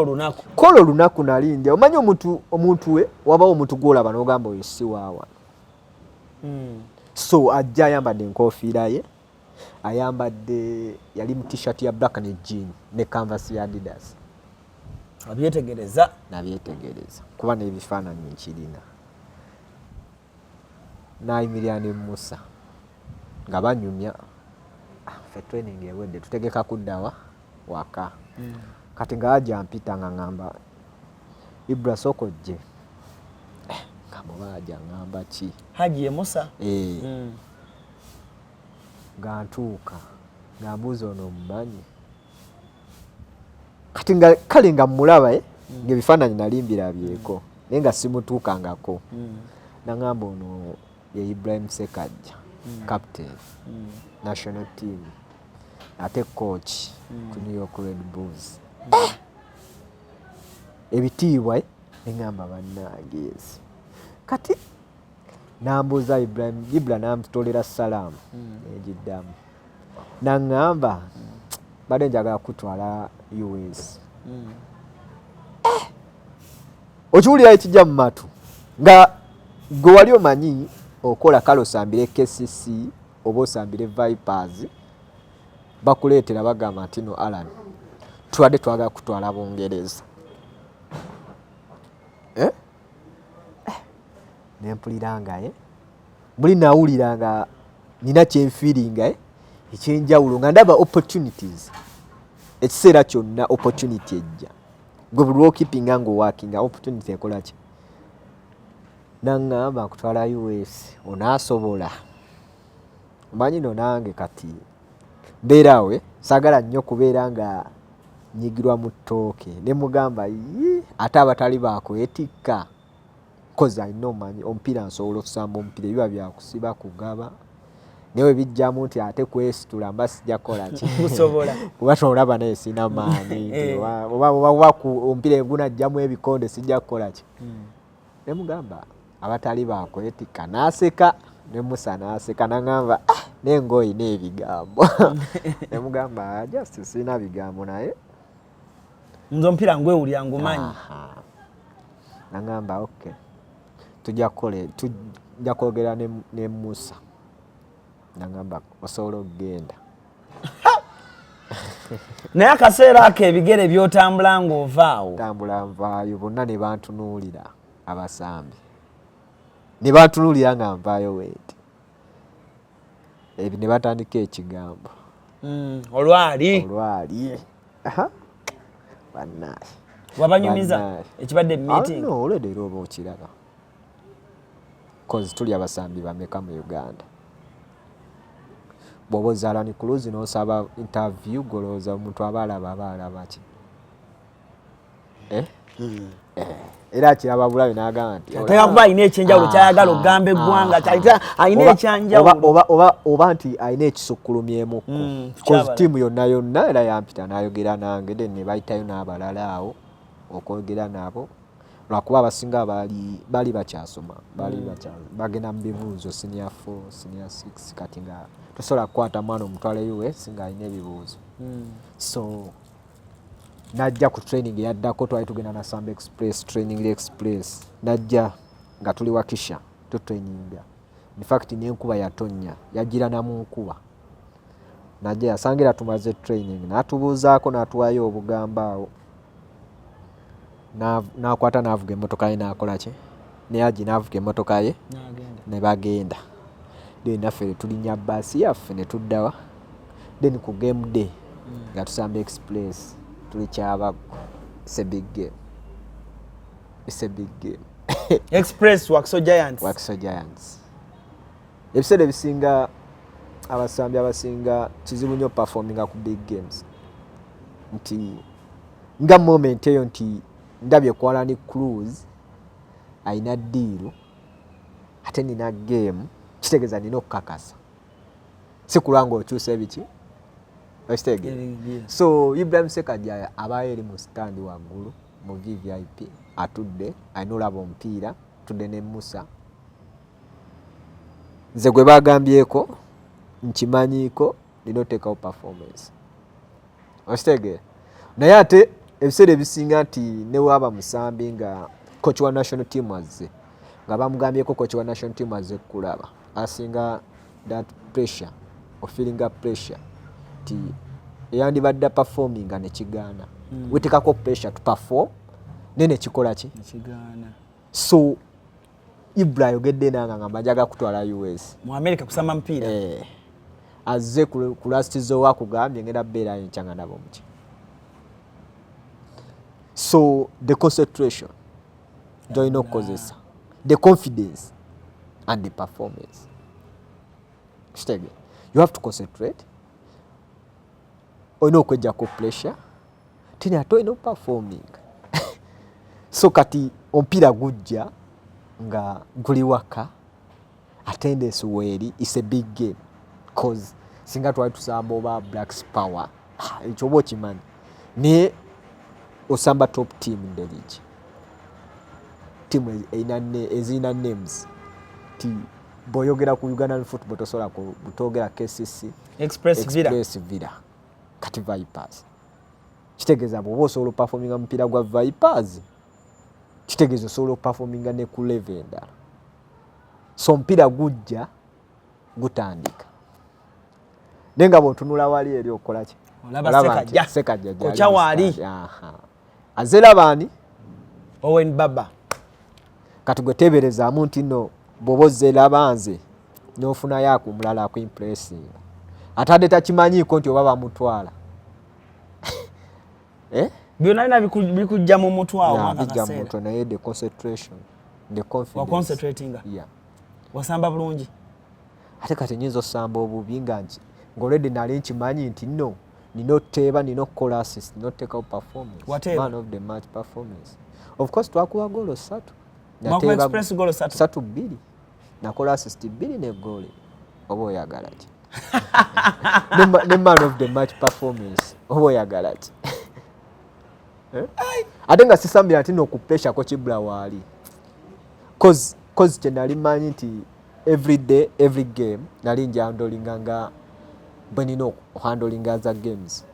A: olunaku nali ndya omanyi omuntu we wabawo omuntu gw'olaba n'ogamba oyo si waawa so ajja ayambadde enkofiira ye ayambadde yali mu t-shirt ya black ne jean ne canvas ya Adidas
B: nabyetegereza
A: kuba n'ebifaananyi nkirina nayimirira ne Musa nga banyumya fe training ewedde tutegeka kuddawa waka kati nga ajja mpita nga ngamba Ibra sokojje nga mubaja ngamba ki
B: Haji ye Musa
A: nga ntuuka nga mbuuza ono mumanyi kati nga kale nga mmulaba ng'ebifaananyi nali mbirabyeko naye nga simutuukangako nangamba ono ye Ibrahim Sekajja captain national team ate coach ku New York Red Bulls ebitiibwa engamba bannange kati nambuuza Ibra namutolera salaamu egiddamu nangamba badde njagala kutwala US okiwulira ekijja mu matu nga gwe wali omanyi okola kale osambire KCC oba osambire Vipers bakuleetera bagamba nti no Alan tuwadde twagala kutwala Bungereza nempuliranga buli nawuliranga nina kyenfiiringa ekyenjawulo nga ndaba opportunities ekiseera kyonna opportunity ejja gwe buli lwokipinga ng'owakinga opportunity ekola ki nangamba kutwala US onaasobola omanyi no nange kati mbeerawe saagala nnyo kubeera nga nyigirwa mu ttooke ne mugamba ate abatali bakwetikka kozi alina omanyi omupiira nsobola okusamba omupiira ebiba byakusiba kugaba naye bijjamu nti ate kwesitula mba sijja kukola ki kuba tolaba naye sina maanyi oba omupiira gunajjamu ebikonde sijja kukola ki ne mugamba abatali bakwetikka n'aseka ne Musa n'aseka nangamba nengoyi n'ebigambo ne mugamba just sina bigambo naye
B: nzo mpira ngwewulira ngumanyi.
A: Nangamba okay tujja kwogera ne Musa. Nangamba osobola okugenda.
B: Naye akaseera ako ebigere byotambula ng'ovaawo.
A: Tambula nvaayo bonna ne bantunuulira abasambi. Ne bantunuulira nga nvaayo weeti. Ebyo ne batandika ekigambo.
B: Olwali.
A: Bannaye.
B: Wabanyumiza ekibadde meeting.
A: No, olwedde era oba okiraba. Cause tuli abasambi bameka mu Uganda. Bw'oba ozaala ni CRUZ n'osaba interview golooza omuntu abaalaba ki? Era kiraba bulabe n'agamba nti
B: ateka kuba alina ekyenjawulo kyayagala okugamba eggwanga alina ekyanjawulo
A: oba nti alina ekisukkulumyemukko. Cause ttiimu yonna era yampita n'ayogera nange then ne bayitayo n'abalala awo okwogera nabo lwakuba abasinga bali bakyasoma bagenda mu bibuuzo senior 4 senior 6 kati nga tosobola kukwata mwana omutwale US nga alina ebibuuzo. So najja ku training yaddako twali tugenda na Samba Express training express najja nga tuli wakisha tu traininga. In fact n'enkuba yatonnya yagira na mu nkuba. Najja yasangira tumaze training n'atubuuzaako n'atuwayo obugamba awo. N'akwata n'avuga emmotoka ye n'akola ki? Ne aji n'avuga emmotoka ye ne bagenda. Then naffe tulinnya bbaasi yaffe ne tuddawa. Then ku game day nga tusamba Express tuli Kyabaggu. It's a big game.
B: Express Wakiso
A: Giants. Ebiseera ebisinga abasambi abasinga kizibu nnyo performinga ku big games. Nti nga moment eyo nti ndabye ku ALLANCRUZ alina ddiiru ate nina game kitegeeza nina okukakasa. Si kulanga okyusa ebiki? So Ibrahim Sekajja abaye eri mu stand waggulu mu VVIP atudde alina olaba omupiira tudde ne Musa. Nze gwe bagambyeko nkimanyiiko nina oteekawo performance. Okitegeera? Naye ate ebiseera ebisinga nti ne waba Musambi nga coach wa national team azze nga bamugambyeko coach wa national team azze kulaba asinga that pressure or feeling up pressure ti eyandibadde performing ne kigaana. Wetekako pressure to perform nene kikola ki?
B: Kigaana.
A: So Ibra yogedde nanga ngamba njaga kutwala US
B: mu America kusamba mpira.
A: Azze ku last zo akugambye ngenda beera yenchanga nabo muki. So the concentration join no causes the confidence and the performance. Stege. You have to concentrate. Ono kweja ko pressure. Tini ato ino performing. So kati ompira gujja nga guli waka attendance weri is a big game cause singa twali tusamba oba Blacks power ekyo bo kimanyi ne osamba top team in the league. Team ezina names ti boyogera ku Uganda football tosola ku butogera KCC
B: Express
A: Villa kati Vipers. Kitegeeza bo osobola performinga mpira gwa Vipers. Kitegeeza osobola performinga ne ku Levenda. So mpira gujja gutandika. Nenga botunula wali eri okola ki?
B: Olaba
A: Sekajja.
B: Kocha wali.
A: Azera bani?
B: Owen Baba.
A: Kati gwe tebereza muntu nno bobozera abanze n'ofuna yako mulala ku impressing. Atade takimanyiiko nti oba bamutwala.
B: Byonna bikujja mu mutwe awo mwaka kaseera.
A: Bijja naye the concentration, the confidence.
B: Wa concentrating.
A: Yeah.
B: Wasamba bulungi.
A: Ate kati nyinzo samba obubi nga nti ngolede nali nkimanyi nti no nino teba nino call assist no take out performance.
B: Whatever.
A: Man of the match performance. Of course twakuwa golo 3.
B: Mwako Express golo 3.
A: 2 na call assist 2 ne goal. Obo oyagala ki? The man of the match performance. Obo oyagala ki? Ate nga sisambira nti n'okupressure ko Kibula waali. Cause kyenali manyi nti every day, every game, nali nja handlinga nga bwenino handlinga za games.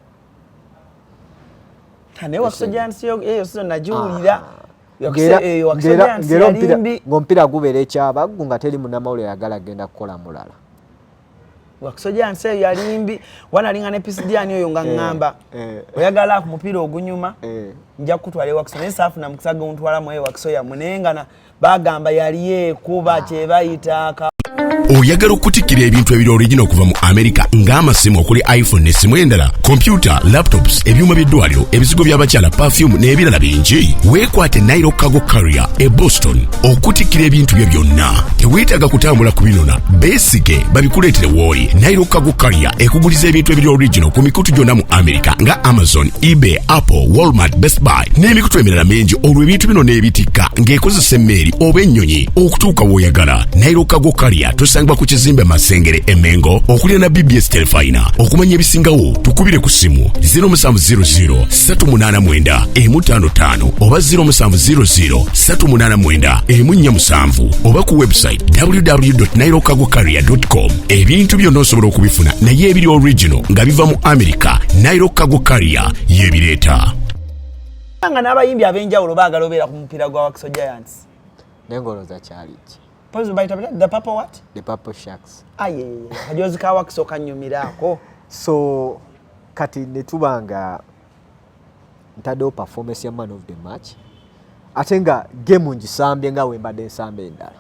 B: ne Wakiso Giants eyo so najuulira
A: ng'omupiira gubeera ekyabaggu nga teri munnamawulire ayagala agenda kukola mulala.
B: Wakiso Giants eyo yalimbi wanalinga ne pisidiani oyo nga ngamba oyagala ku mupiira ogunyuma nja kutwala Wakiso naye saafuna mukisa guntwala mu Wakiso ya munengana bagamba yali ekuba kye bayitaaka.
C: Oyagala okutikira ebintu ebiri original okuva mu America ng'amasimu okuli iPhone n'essimu endala, computer, laptops, ebyuma by'eddwaliro, ebizigo by'abakyala, perfume n'ebirala bingi. Weekwate Nairo Cargo Carrier e Boston okutikira ebintu bye byonna. Teweetaaga kutambula kubinona, beesige babikuleetere w'oli. Nairo Cargo Carrier ekuguliza ebintu ebiri original ku mikutu gyonna mu America nga Amazon, eBay, Apple, Walmart, Best Buy n'emikutu emirala mingi. Olwo ebintu bino n'ebitikka ng'ekozesa emmeeri oba ennyonyi okutuuka w'oyagala. Nairo Cargo Carrier tusangibwa ku kizimbe Masengere Emengo okulira na BBS Telefina. Okumanya ebisingawo tukubire ku simu 0700 389 155 oba 0700 389 147 oba ku website www.nairocargocarrier.com. ebintu byonna osobola okubifuna naye ebiri original nga biva mu America. Nairo Cargo Carrier yebireeta.
B: Nga n'abayimbi ab'enjawulo baagala obeera ku mupiira gwa Wakiso Giants.
A: N'engolo za kyaliki.
B: The Purple what?
A: The Purple Sharks.
B: Aye, kajozi ka Wakiso kanyumirako.
A: So kati netubanga ntaddewo performance ya man of the match. Ate nga game ngisambye nga wembadde nsamba endala.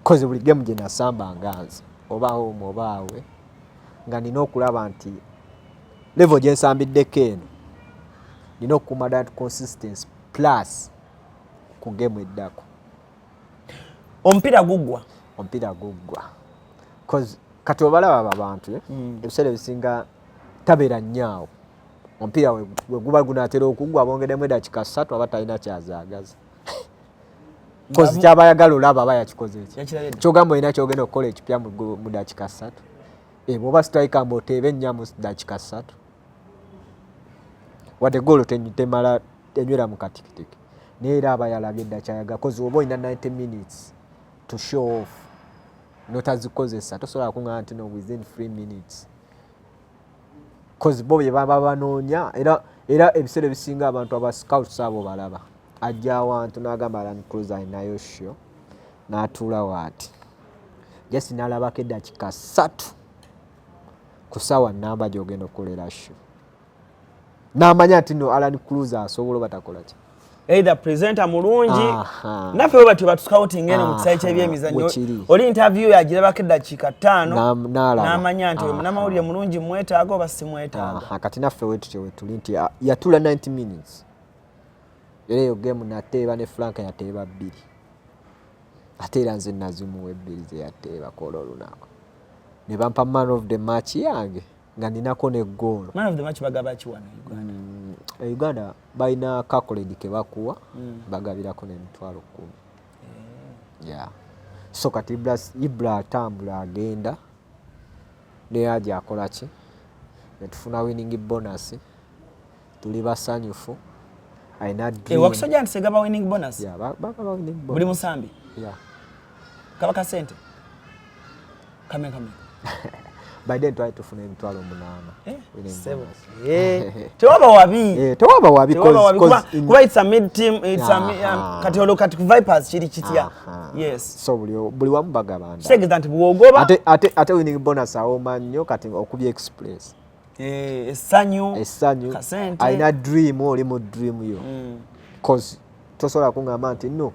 A: Koze buli game gye nasamba nganze oba home oba awe nga nina okulaba nti level gye nsambiddeko eno nina okukuuma that consistency plus ku game eddako.
B: Omupiira guggwa.
A: Cause kati obalaba abantu ebiseera ebisinga tabeera nnyo. Omupiira we guba gunaatera okuggwa bongeddemu eddakiika 3 aba talina kyazaagaza. Cause kyabayagala olaba aba yakikoze ekyo. Kyogamba olina kyogenda okukola ekipya mu ddakiika 3. Bw'oba striker mb'oteebe ennya mu ddakiika 3. Wadde goolo temala tenywera mu katikitiki. Naye era aba yalabye eddakyayaga cause oba olina 90 minutes to show off notazikozesa tosobola kuŋŋaana nti no within 3 minutes cause bo bye baba banoonya era ebiseera ebisinga abantu aba scouts abo balaba ajja awantu n'agamba ALLANCRUZ alinayo show n'atuula waati just n'alabako eddakiika 3 ku ssaawa nnamba gy'ogenda okukolera show n'amanya nti no ALLANCRUZ asobola oba takola ki.
B: Either presenter mulungi naffe bwe batu scouting ene mu kisayi ky'ebyemizannyo oli interview yagirabako eddakiika 5 n'amanya nti munnamawulire mulungi mwetaaga oba si mwetaaga.
A: Kati naffe wetutyo wetuli nti yatula 90 minutes era eyo game nateeba ne Frank yateeba 2 ate era nze nazimuwa 2 ze yateebako olwo olunaku ne bampa man of the match yange nga ninako ne goal.
B: Man of the match bagaba kiwana Uganda.
A: Uganda balina kakoledi ke bakuwa bagabirako n'emitwalo 10. Yeah. So kati Ibra atambula agenda ne ajja akola ki ne tufuna winning bonus tuli basanyufu aina dream.
B: Wakiso Giants egaba winning bonus?
A: Yeah, bagaba winning bonus.
B: Buli Musambi?
A: Yeah.
B: Kabaka sente? Kame.
A: By then try to funa emitwalo 8.
B: Tewaba wabi.
A: Tewaba wabi
B: kuba it's a mid team, it's a kati olo kati Vipers chiri chitya. Yes.
A: So buli wamu bagabanda.
B: Segment buogoba.
A: Ate winning bonus aoma nnyo kati okubye express.
B: Esanyu. Kasente.
A: Aina dream oli mu dream yo. Cause tosobola kungamba nti no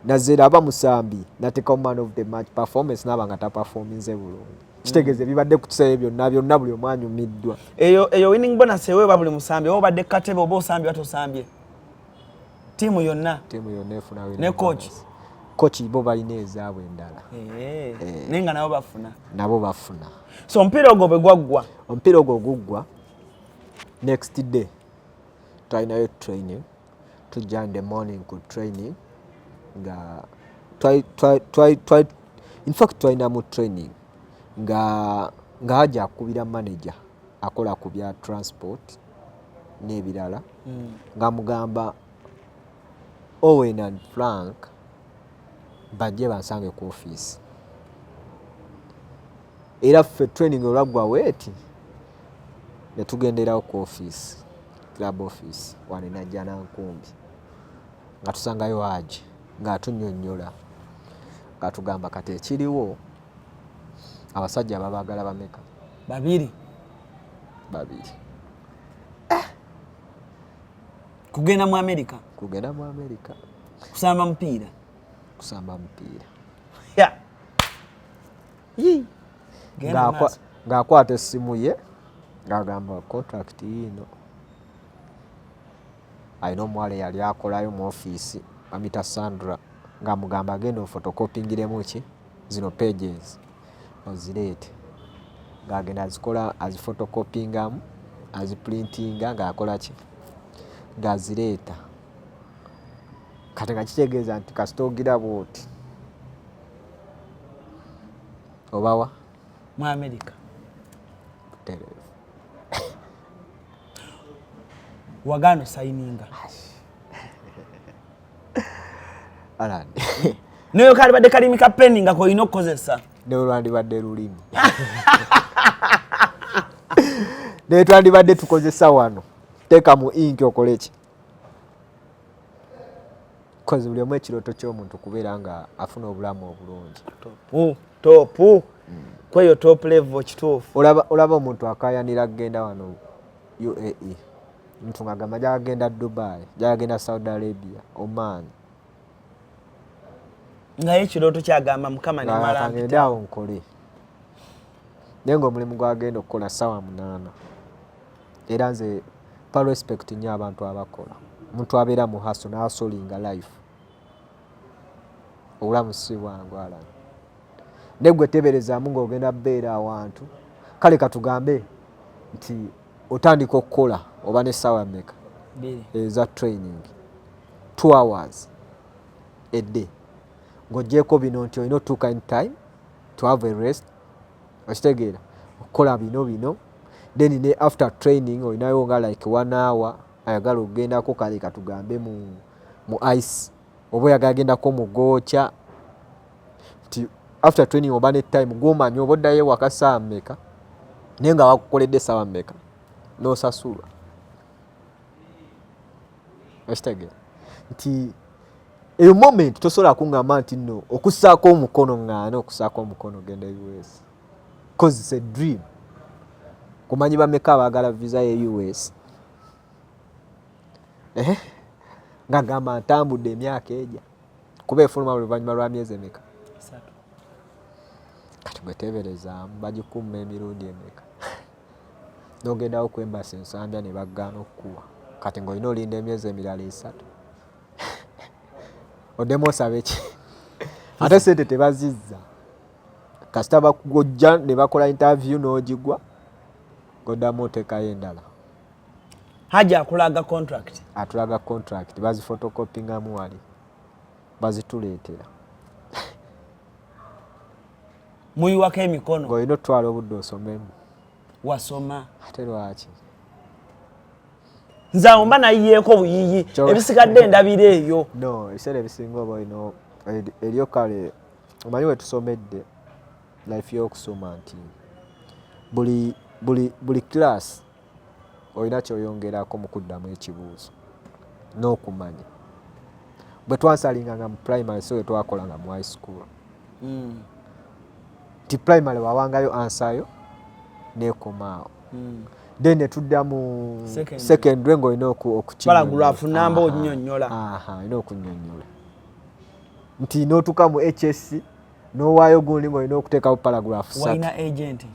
A: nazera aba Musambi nateka man of the match performance nabanga ta performance bulungi. Kitegeze bibadde ku kiseera byonna buli omwanyu middwa.
B: Eyo winning bonus ewe buli Musambi oba badde katebe oba Osambi batosambye. Timu yonna
A: efuna winning.
B: Ne
A: coach bo balina ezaabwe endala.
B: Nenga nabo bafuna. So omupiira ogwo bwe gwaggwa.
A: Omupiira ogwo guggwa next day twalinayo training tujja in the morning ku training nga in fact twalinamu training nga ajja akubira manager akola ku bya transport n'ebirala nga mugamba Owen and Frank bajje bansange ku office era ffe training olwaggwa weeti ne tugenderawo ku office club office wane najja nankumbi nga tusangayo Haji ng'atunnyonnyola ng'atugamba kati ekiriwo abasajja babaagala bameka
B: babiri kugenda mu America kusamba mupiira
A: ng'akwata essimu ye ng'agamba contract yino alina omuwala yali akolayo mu ofiisi bamita Sandra ng'amugamba agenda ofotokopingiremu ki zino pages ozireete ng'agenda azikola azifotokopingamu aziprintinga ng'akola ki ng'azireeta kati nga kitegeeza nti kasita ogira bw'oti obawa
B: mu America
A: butereevu
B: wagano sayininga
A: alandi
B: nayo kali badde kalimi ka penning nga koyina okukozesa
A: ne olwandibadde lulimi ne twandibadde tukozesa wano teeka mu ink okole ki kozi buli omu ekirooto ky'omuntu kubeera nga afuna obulamu obulungi
B: topu kweyo top level kituufu
A: olaba omuntu akayanira kugenda wano UAE omuntu ng'agamba gyagenda Dubai gyagenda Saudi Arabia Oman
B: ngaye ekirooto kyagamba mukama ne mala
A: ngenda awo nkole naye ng'omulimu gwagenda okukola ssaawa 8 era nze pa respect nnyo abantu abakola omuntu abeera mu haso n'asolinga life obulamu si bwangu alani ne gwe teberezaamu ng'ogenda beera awantu kale katugambe nti otandika okukola oba n'essaawa mmeka eza training 2 hours a day ng'oggyeko bino nti olina otuuka in time to have a rest okitegeera okukola bino then ne after training olinayo nga like 1 hour ayagala okugendako kale katugambe mu ice oba oyagala agendako mu gookya nti after training oba ne time gw'omanya oba oddayo ewaka ssaawa mmeka naye nga wakukoledde essaawa mmeka n'osasulwa okitegeera nti eyo moment tosobola kuŋŋamba nti nno okussaako omukono ŋŋaana okussaako omukono genda US cause it's a dream kumanyi bameka abaagala visa ye US nga gamba ntambudde emyaka ejja kuba efuluma oluvannyuma lwa myezi emeka kati bwe teeberezaamu bagikumma emirundi emeka n'ogendawo ku embasi ensambya ne baggaana okukuwa kati ng'olina olinda emyezi emirala 3 oddemu osabe ki ate sente tebazizza kasita bakugojja ne bakola interview n'ogigwa ng'oddamu oteekayo endala
B: Haji akulaga contract
A: atulaga contract bazifotokopingamu wali bazituleetera
B: muyiwako emikono
A: ng'olina otwala obudde osomemu
B: wasoma
A: ate lwaki
B: nze awo mba nayiyeeko buyiyi ebisigadde ndabira eyo
A: no ebiseera ebisinga oba olina eryo kale omanyi we tusomedde life y'okusoma nti buli class olina kyoyongerako mu kuddamu ekibuuzo n'okumanya bwe twansalinganga mu primary so we twakolanga mu high school ti primary wawangayo ansayo neekomaawo then netudda mu secondary ng'olina
B: okukibalagulafu namba onnyonnyola
A: olina okunnyonnyola nti n'otuuka mu HS n'owaayo gundi ng'olina okuteekawo paragraph 3
B: walina agent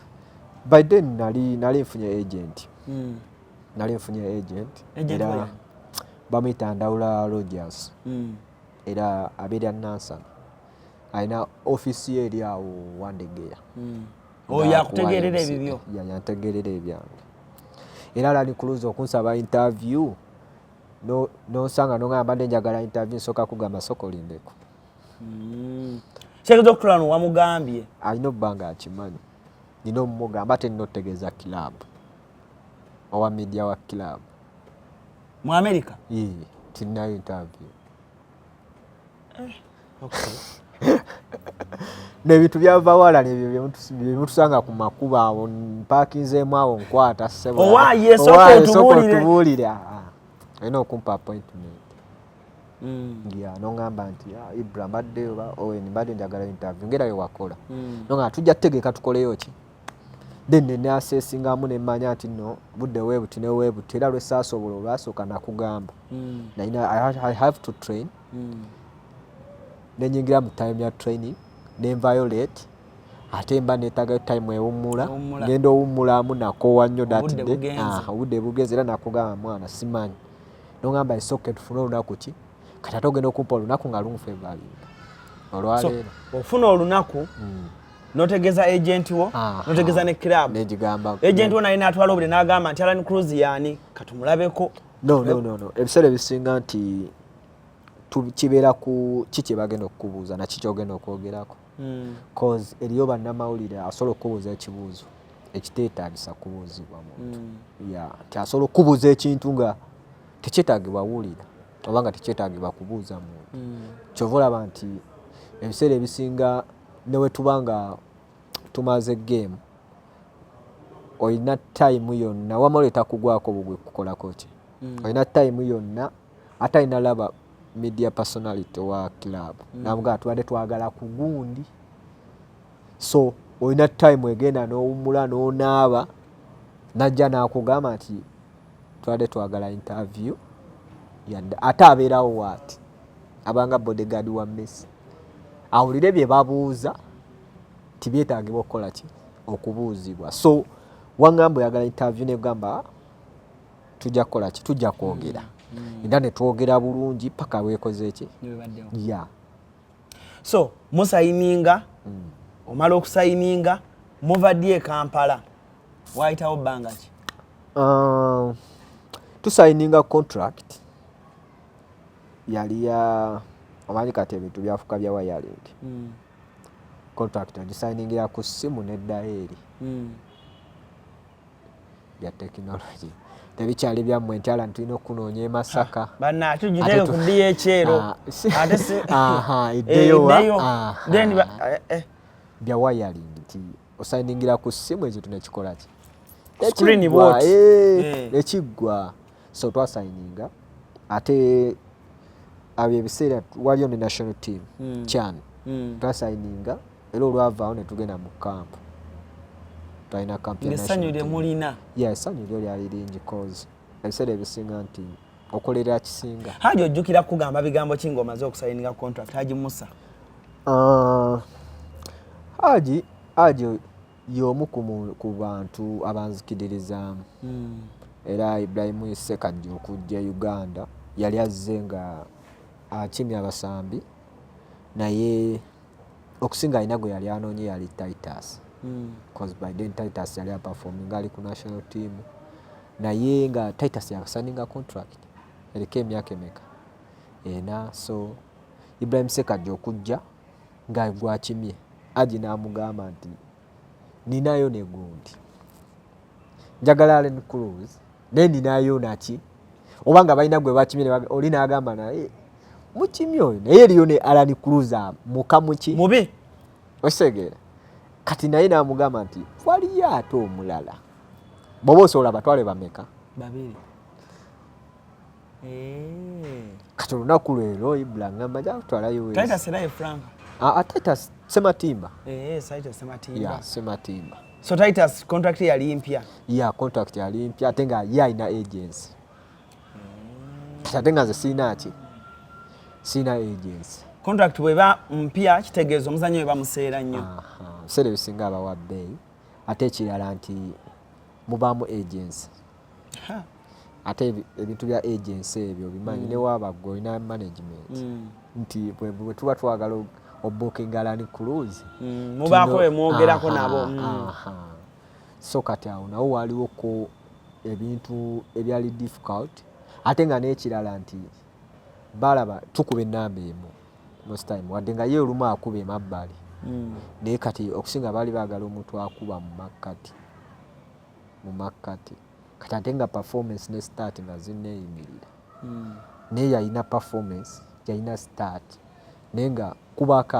A: by then nali nfunye agent nali nfunye agent era bamuyita Ndawula Rogers era abeera Nansana alina ofisi ye eri awo Wandegeya
B: oyo akutegeerera ebibyo
A: yantegeerera ebyange era ALLANCRUZ okunsaba interview nosanga nongamba mbadde njagala interview nsooka kugamba soko lindeko
B: kyegeza okutula wamugambye
A: alina obbanga akimanyi nina omugamba ate nina otegeeza club owa media wa club
B: mu America
A: tinnayo interview Nebintu byava wala nebyo byemutusanga ku makuba awo mpakinzeemu awo nkwata ssebo.
B: Owaaye soko otubulire.
A: Alina okumpa appointment. Nongamba nti Ibra mbadde oba Owen mbadde njagala interview ngera yewakola. Nonga tujja tutegeeka tukoleyo ki. Then nenasesingamu nemmanya nti no budde weebuti ne weebuti era lwesaasobola olwasooka nakugamba. I have to train. Nenyingira mu time ya training nenvayo late ate mba neetagayo time ewummula ngenda owummulamu nakoowa nnyo datide obudde bugenze era nakugamba mwana simanyi nongamba isooka tufune olunaku ki kati ate ogenda okumpa olunaku nga lumu February olwaleero
B: ofuna olunaku notegeza agent wo notegeza ne club
A: negigamba
B: agent wo naye natwala obule n'agamba nti ALLANCRUZ yani katumulabeko
A: no ebiseera ebisinga nti kibeera ku kiki bagenda okukubuuza na kiki ogenda okwogerako cause eriyo bannamawulire asobola okubuuza ekibuuzo ekiteetaagisa kubuuzibwa muntu asobola okubuuza ekintu nga tekyetaagibwa wulira oba nga tekyetaagibwa kubuuza muntu kyova olaba nti ebiseera ebisinga newe tuba nga tumaze game olina time yonna wamala etakugwako bugwe kukolako ki olina time yonna ate alina laba media personality wa club namuga tuwadde twagala ku gundi so olina time egenda n'owummula n'onaaba najja n'akugamba nti tuwadde twagala interview ate abeerawo waati abanga bodyguard wa Messi awulire bye babuuza tibyetaagibwa okukola ki okubuuzibwa so wangamba oyagala interview negamba tujja kukola ki tujja kwogera era ne twogera bulungi paka weekoze ki
B: so musayininga omala okusayininga muvadde e Kampala wayitawo bbanga ki
A: tusayininga contract yali ya omanyi kati ebintu byafuka bya wiring contract agisayiningira ku ssimu n'eddayeeri bya technology tebikyali byammwe nti ala tulina okunoonya e Masaka
B: banna tujiteke ku DHL ate
A: iddeyo bya wiring nti osayiningira ku ssimu ekyo tunekikola ki
B: screen board
A: ekiggwa so twasayininga ate abye ebiseera waliyo ne national team CHAN twasayininga era olwavaawo ne tugenda mu kampu tulina kampu ya
B: essanyu lye mulina
A: essanyu lyo lyali lingi cause ebiseera ebisinga nti okolera kisinga
B: Haji ojjukira kugamba bigambo ki ng'omaze okusayininga contract Haji Musa Haji y'omu ku bantu abanzikiririzaamu era Ibrahim Sekajja okujja Uganda yali azze nga akimya abasambi naye okusinga alina gwe yali anoonye yali Titus because by then Titus yali aperforming ali ku national team naye nga Titus yakasaninga contract eriko emyaka emeka so Ibrahim Sekajja okujja nga gwakimye Haji n'amugamba nti ninayo ne gundi njagala ALLANCRUZ naye ninayo naki oba nga balina gwe bakimye oli n'agamba naye mukimye oyo naye eriyo ne ALLANCRUZ mukamuki mubi
A: osegeera kati naye n'amugamba nti waliyo ate omulala bw'oba osobola batwale bameka
B: babiri
A: kati olunaku lwero Ibra ngamba nja kutwalayo
B: Titus era ye Frank
A: Titus Sematimba
B: Titus Sematimba
A: Sematimba
B: so Titus contract yali mpya
A: contract yali mpya ate nga ye alina agency ate nga nze sina agency
B: contract bweba mpya kitegeeza omuzannyo weba museera nnyo
A: biseera ebisinga abawa bbeeyi ate ekirala nti mubaamu agency ate ebintu bya agency ebyo bimanyi ne waabagwe olina management nti bwe tuba twagala obookinga ALLANCRUZ
B: mubaako bemwogerako nabo
A: so kati awo nawo waliwo ko ebintu ebyali difficult ate nga n'ekirala nti balaba tukuba ennamba emu most time wadde nga ye olumu akuba emabbali naye kati okusinga baali baagala omuntu akuba mu makkati kati ate nga performance ne start nga zinneeyimirira naye yalina performance yalina start nenga kubako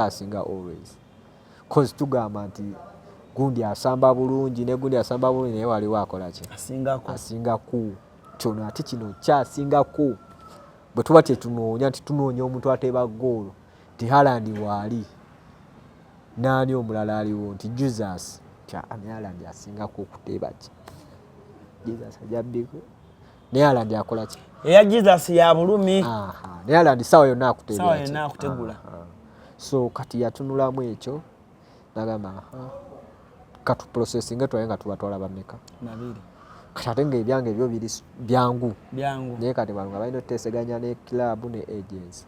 A: asinga always cause tugamba nti gundi asamba bulungi ne gundi asamba bulungi naye waliwo akola ki asingaku kyono ati kino kyasingaku bwe tuba tetunoonya nti tunoonya omuntu ateeba ggoolo ti Haaland waali naani omulala aliwo nti Jesus ani Haaland asingaku okuteeba ki Jesus ajabbiko naye Haaland akola ki
B: eya Jesus ya bulumi
A: naye Haaland sawa yonna akuteebera
B: sawa yonna akutegula
A: so kati yatunulamu ekyo nagamba katu processing tuwaye nga tubatwala bameka
B: nabiri
A: kati ate nga ebyange ebyo biri byangu
B: naye
A: kati balunga balina otuteeseganya ne club ne agency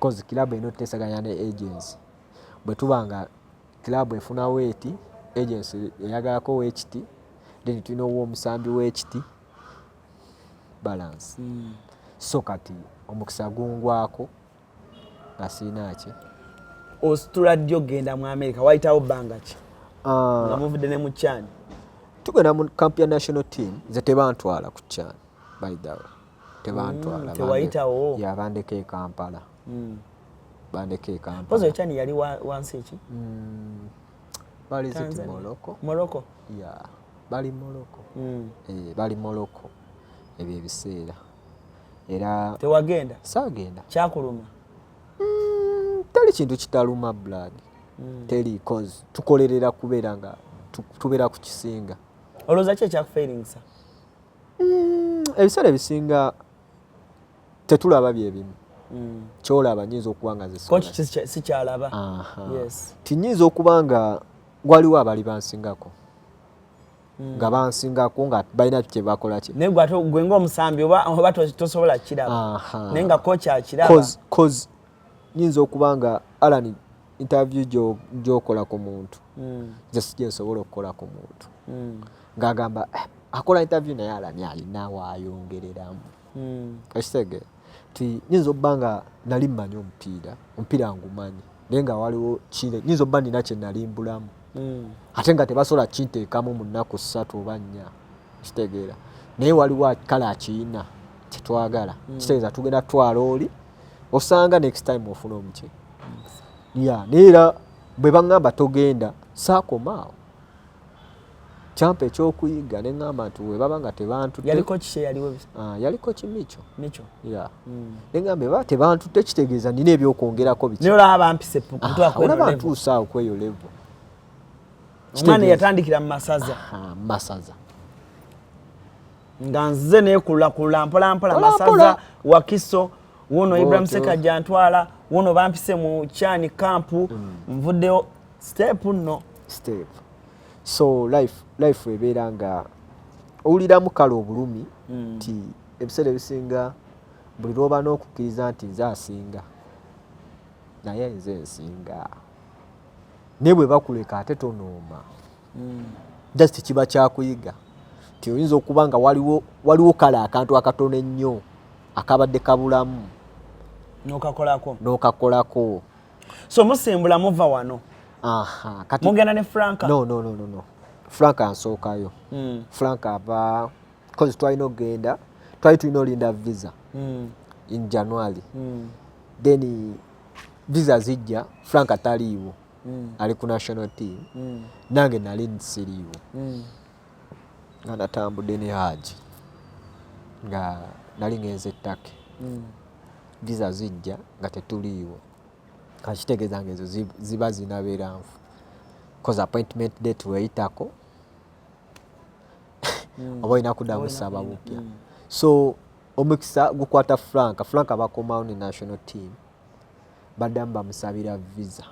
A: cause club erina otuteeseganya ne agency bwe tuba nga club efuna weeti agency eyagalako weekiti then tulina owa Musambi weekiti balance so kati omukisa gungwako nga siina ki
B: ositula ddyo genda mu America wayitawo bbanga ki nga muvudde ne mu kyani
A: tugenda mu camp ya national team ze tebantwala ku kyani by the way tebantwala
B: tewayitawo
A: bandeka e Kampala bandeka e Kampala
B: pozo ekyani yali wansi eki
A: bali ziti Morocco bali Morocco ebyo ebiseera era
B: tewagenda
A: saagenda
B: kyakuluma
A: tali kintu kitaluma blood teri cause tukolerera kubeera nga tubeera ku kisinga
B: olowooza ki ekyakufeeringisa
A: ebiseera ebisinga tetulaba byebimu kyolaba nyinza okuba nga
B: kochi sikyalaba
A: tinyinza okuba nga waliwo abali bansingako nga bansingako nga balina kye bakola ki
B: naye gwe ng'omusambi oba tosobola kiraba naye nga kochi akiraba
A: cause nyinza okuba nga Alan interview gy'okola ku muntu nze sijja nsobola okukola ku muntu ng'agamba akola interview naye Alan alina waayongereramu ekitegeera ti nyinza okuba nga nali mmanyi omupiira ngumanyi naye nga waliwo kire nyinza okuba nina kye nalimbulamu ate nga tebasobola kinteekamu mu nnaku 3 oba 4 kitegeera naye waliwo kale akiina kyetwagala kitegeeza tugenda twala oli osanga next time ofuna omuki neera bwe baŋŋamba togenda saakomaawo kyampa ekyokuyiga ne ŋŋamba nti we baba nga tebantutte
B: yaliko kiki yaliwo
A: yaliko kimicho ne ŋŋamba baba tebantutte kitegeeza nina ebyokwongerako biki
B: naye olaba bampise
A: olaba ntuusaawo kweyo levo
B: omwana yatandikira mu masaza nga nze neekulakulula mpolampola masaza Wakiso wono Ibrahim Sekajja ntwala wono bampise mu kyani kampu nvuddeyo step
A: so life ebeera nga owuliramu kale obulumi nti ebiseera ebisinga buli lwoba n'okukkiriza nti nze asinga naye nze nsinga naye bwe bakuleka ate tonooma just kiba kyakuyiga nti oyinza okuba nga waliwo kale akantu akatono ennyo akabadde kabulamu n'okakolako
B: so musimbula muva wano
A: kati
B: mugenda ne Franka
A: no Franka ansookayo Franka ava cause twalina okugenda twali tulina olinda visa in January then visa zijja Franka taliiwo ali ku national team nange nali nsiriiwo nga natambudde ne Haji nga nali ngenze ettake visa zijja nga tetuliiwo kakitegeeza nga ezo ziba zinabeeranfu cause appointment date weyitako oba olina kuddamu ssaba bupya so omukisa gukwata Franka bakomawo ne national team baddamu bamusabira visa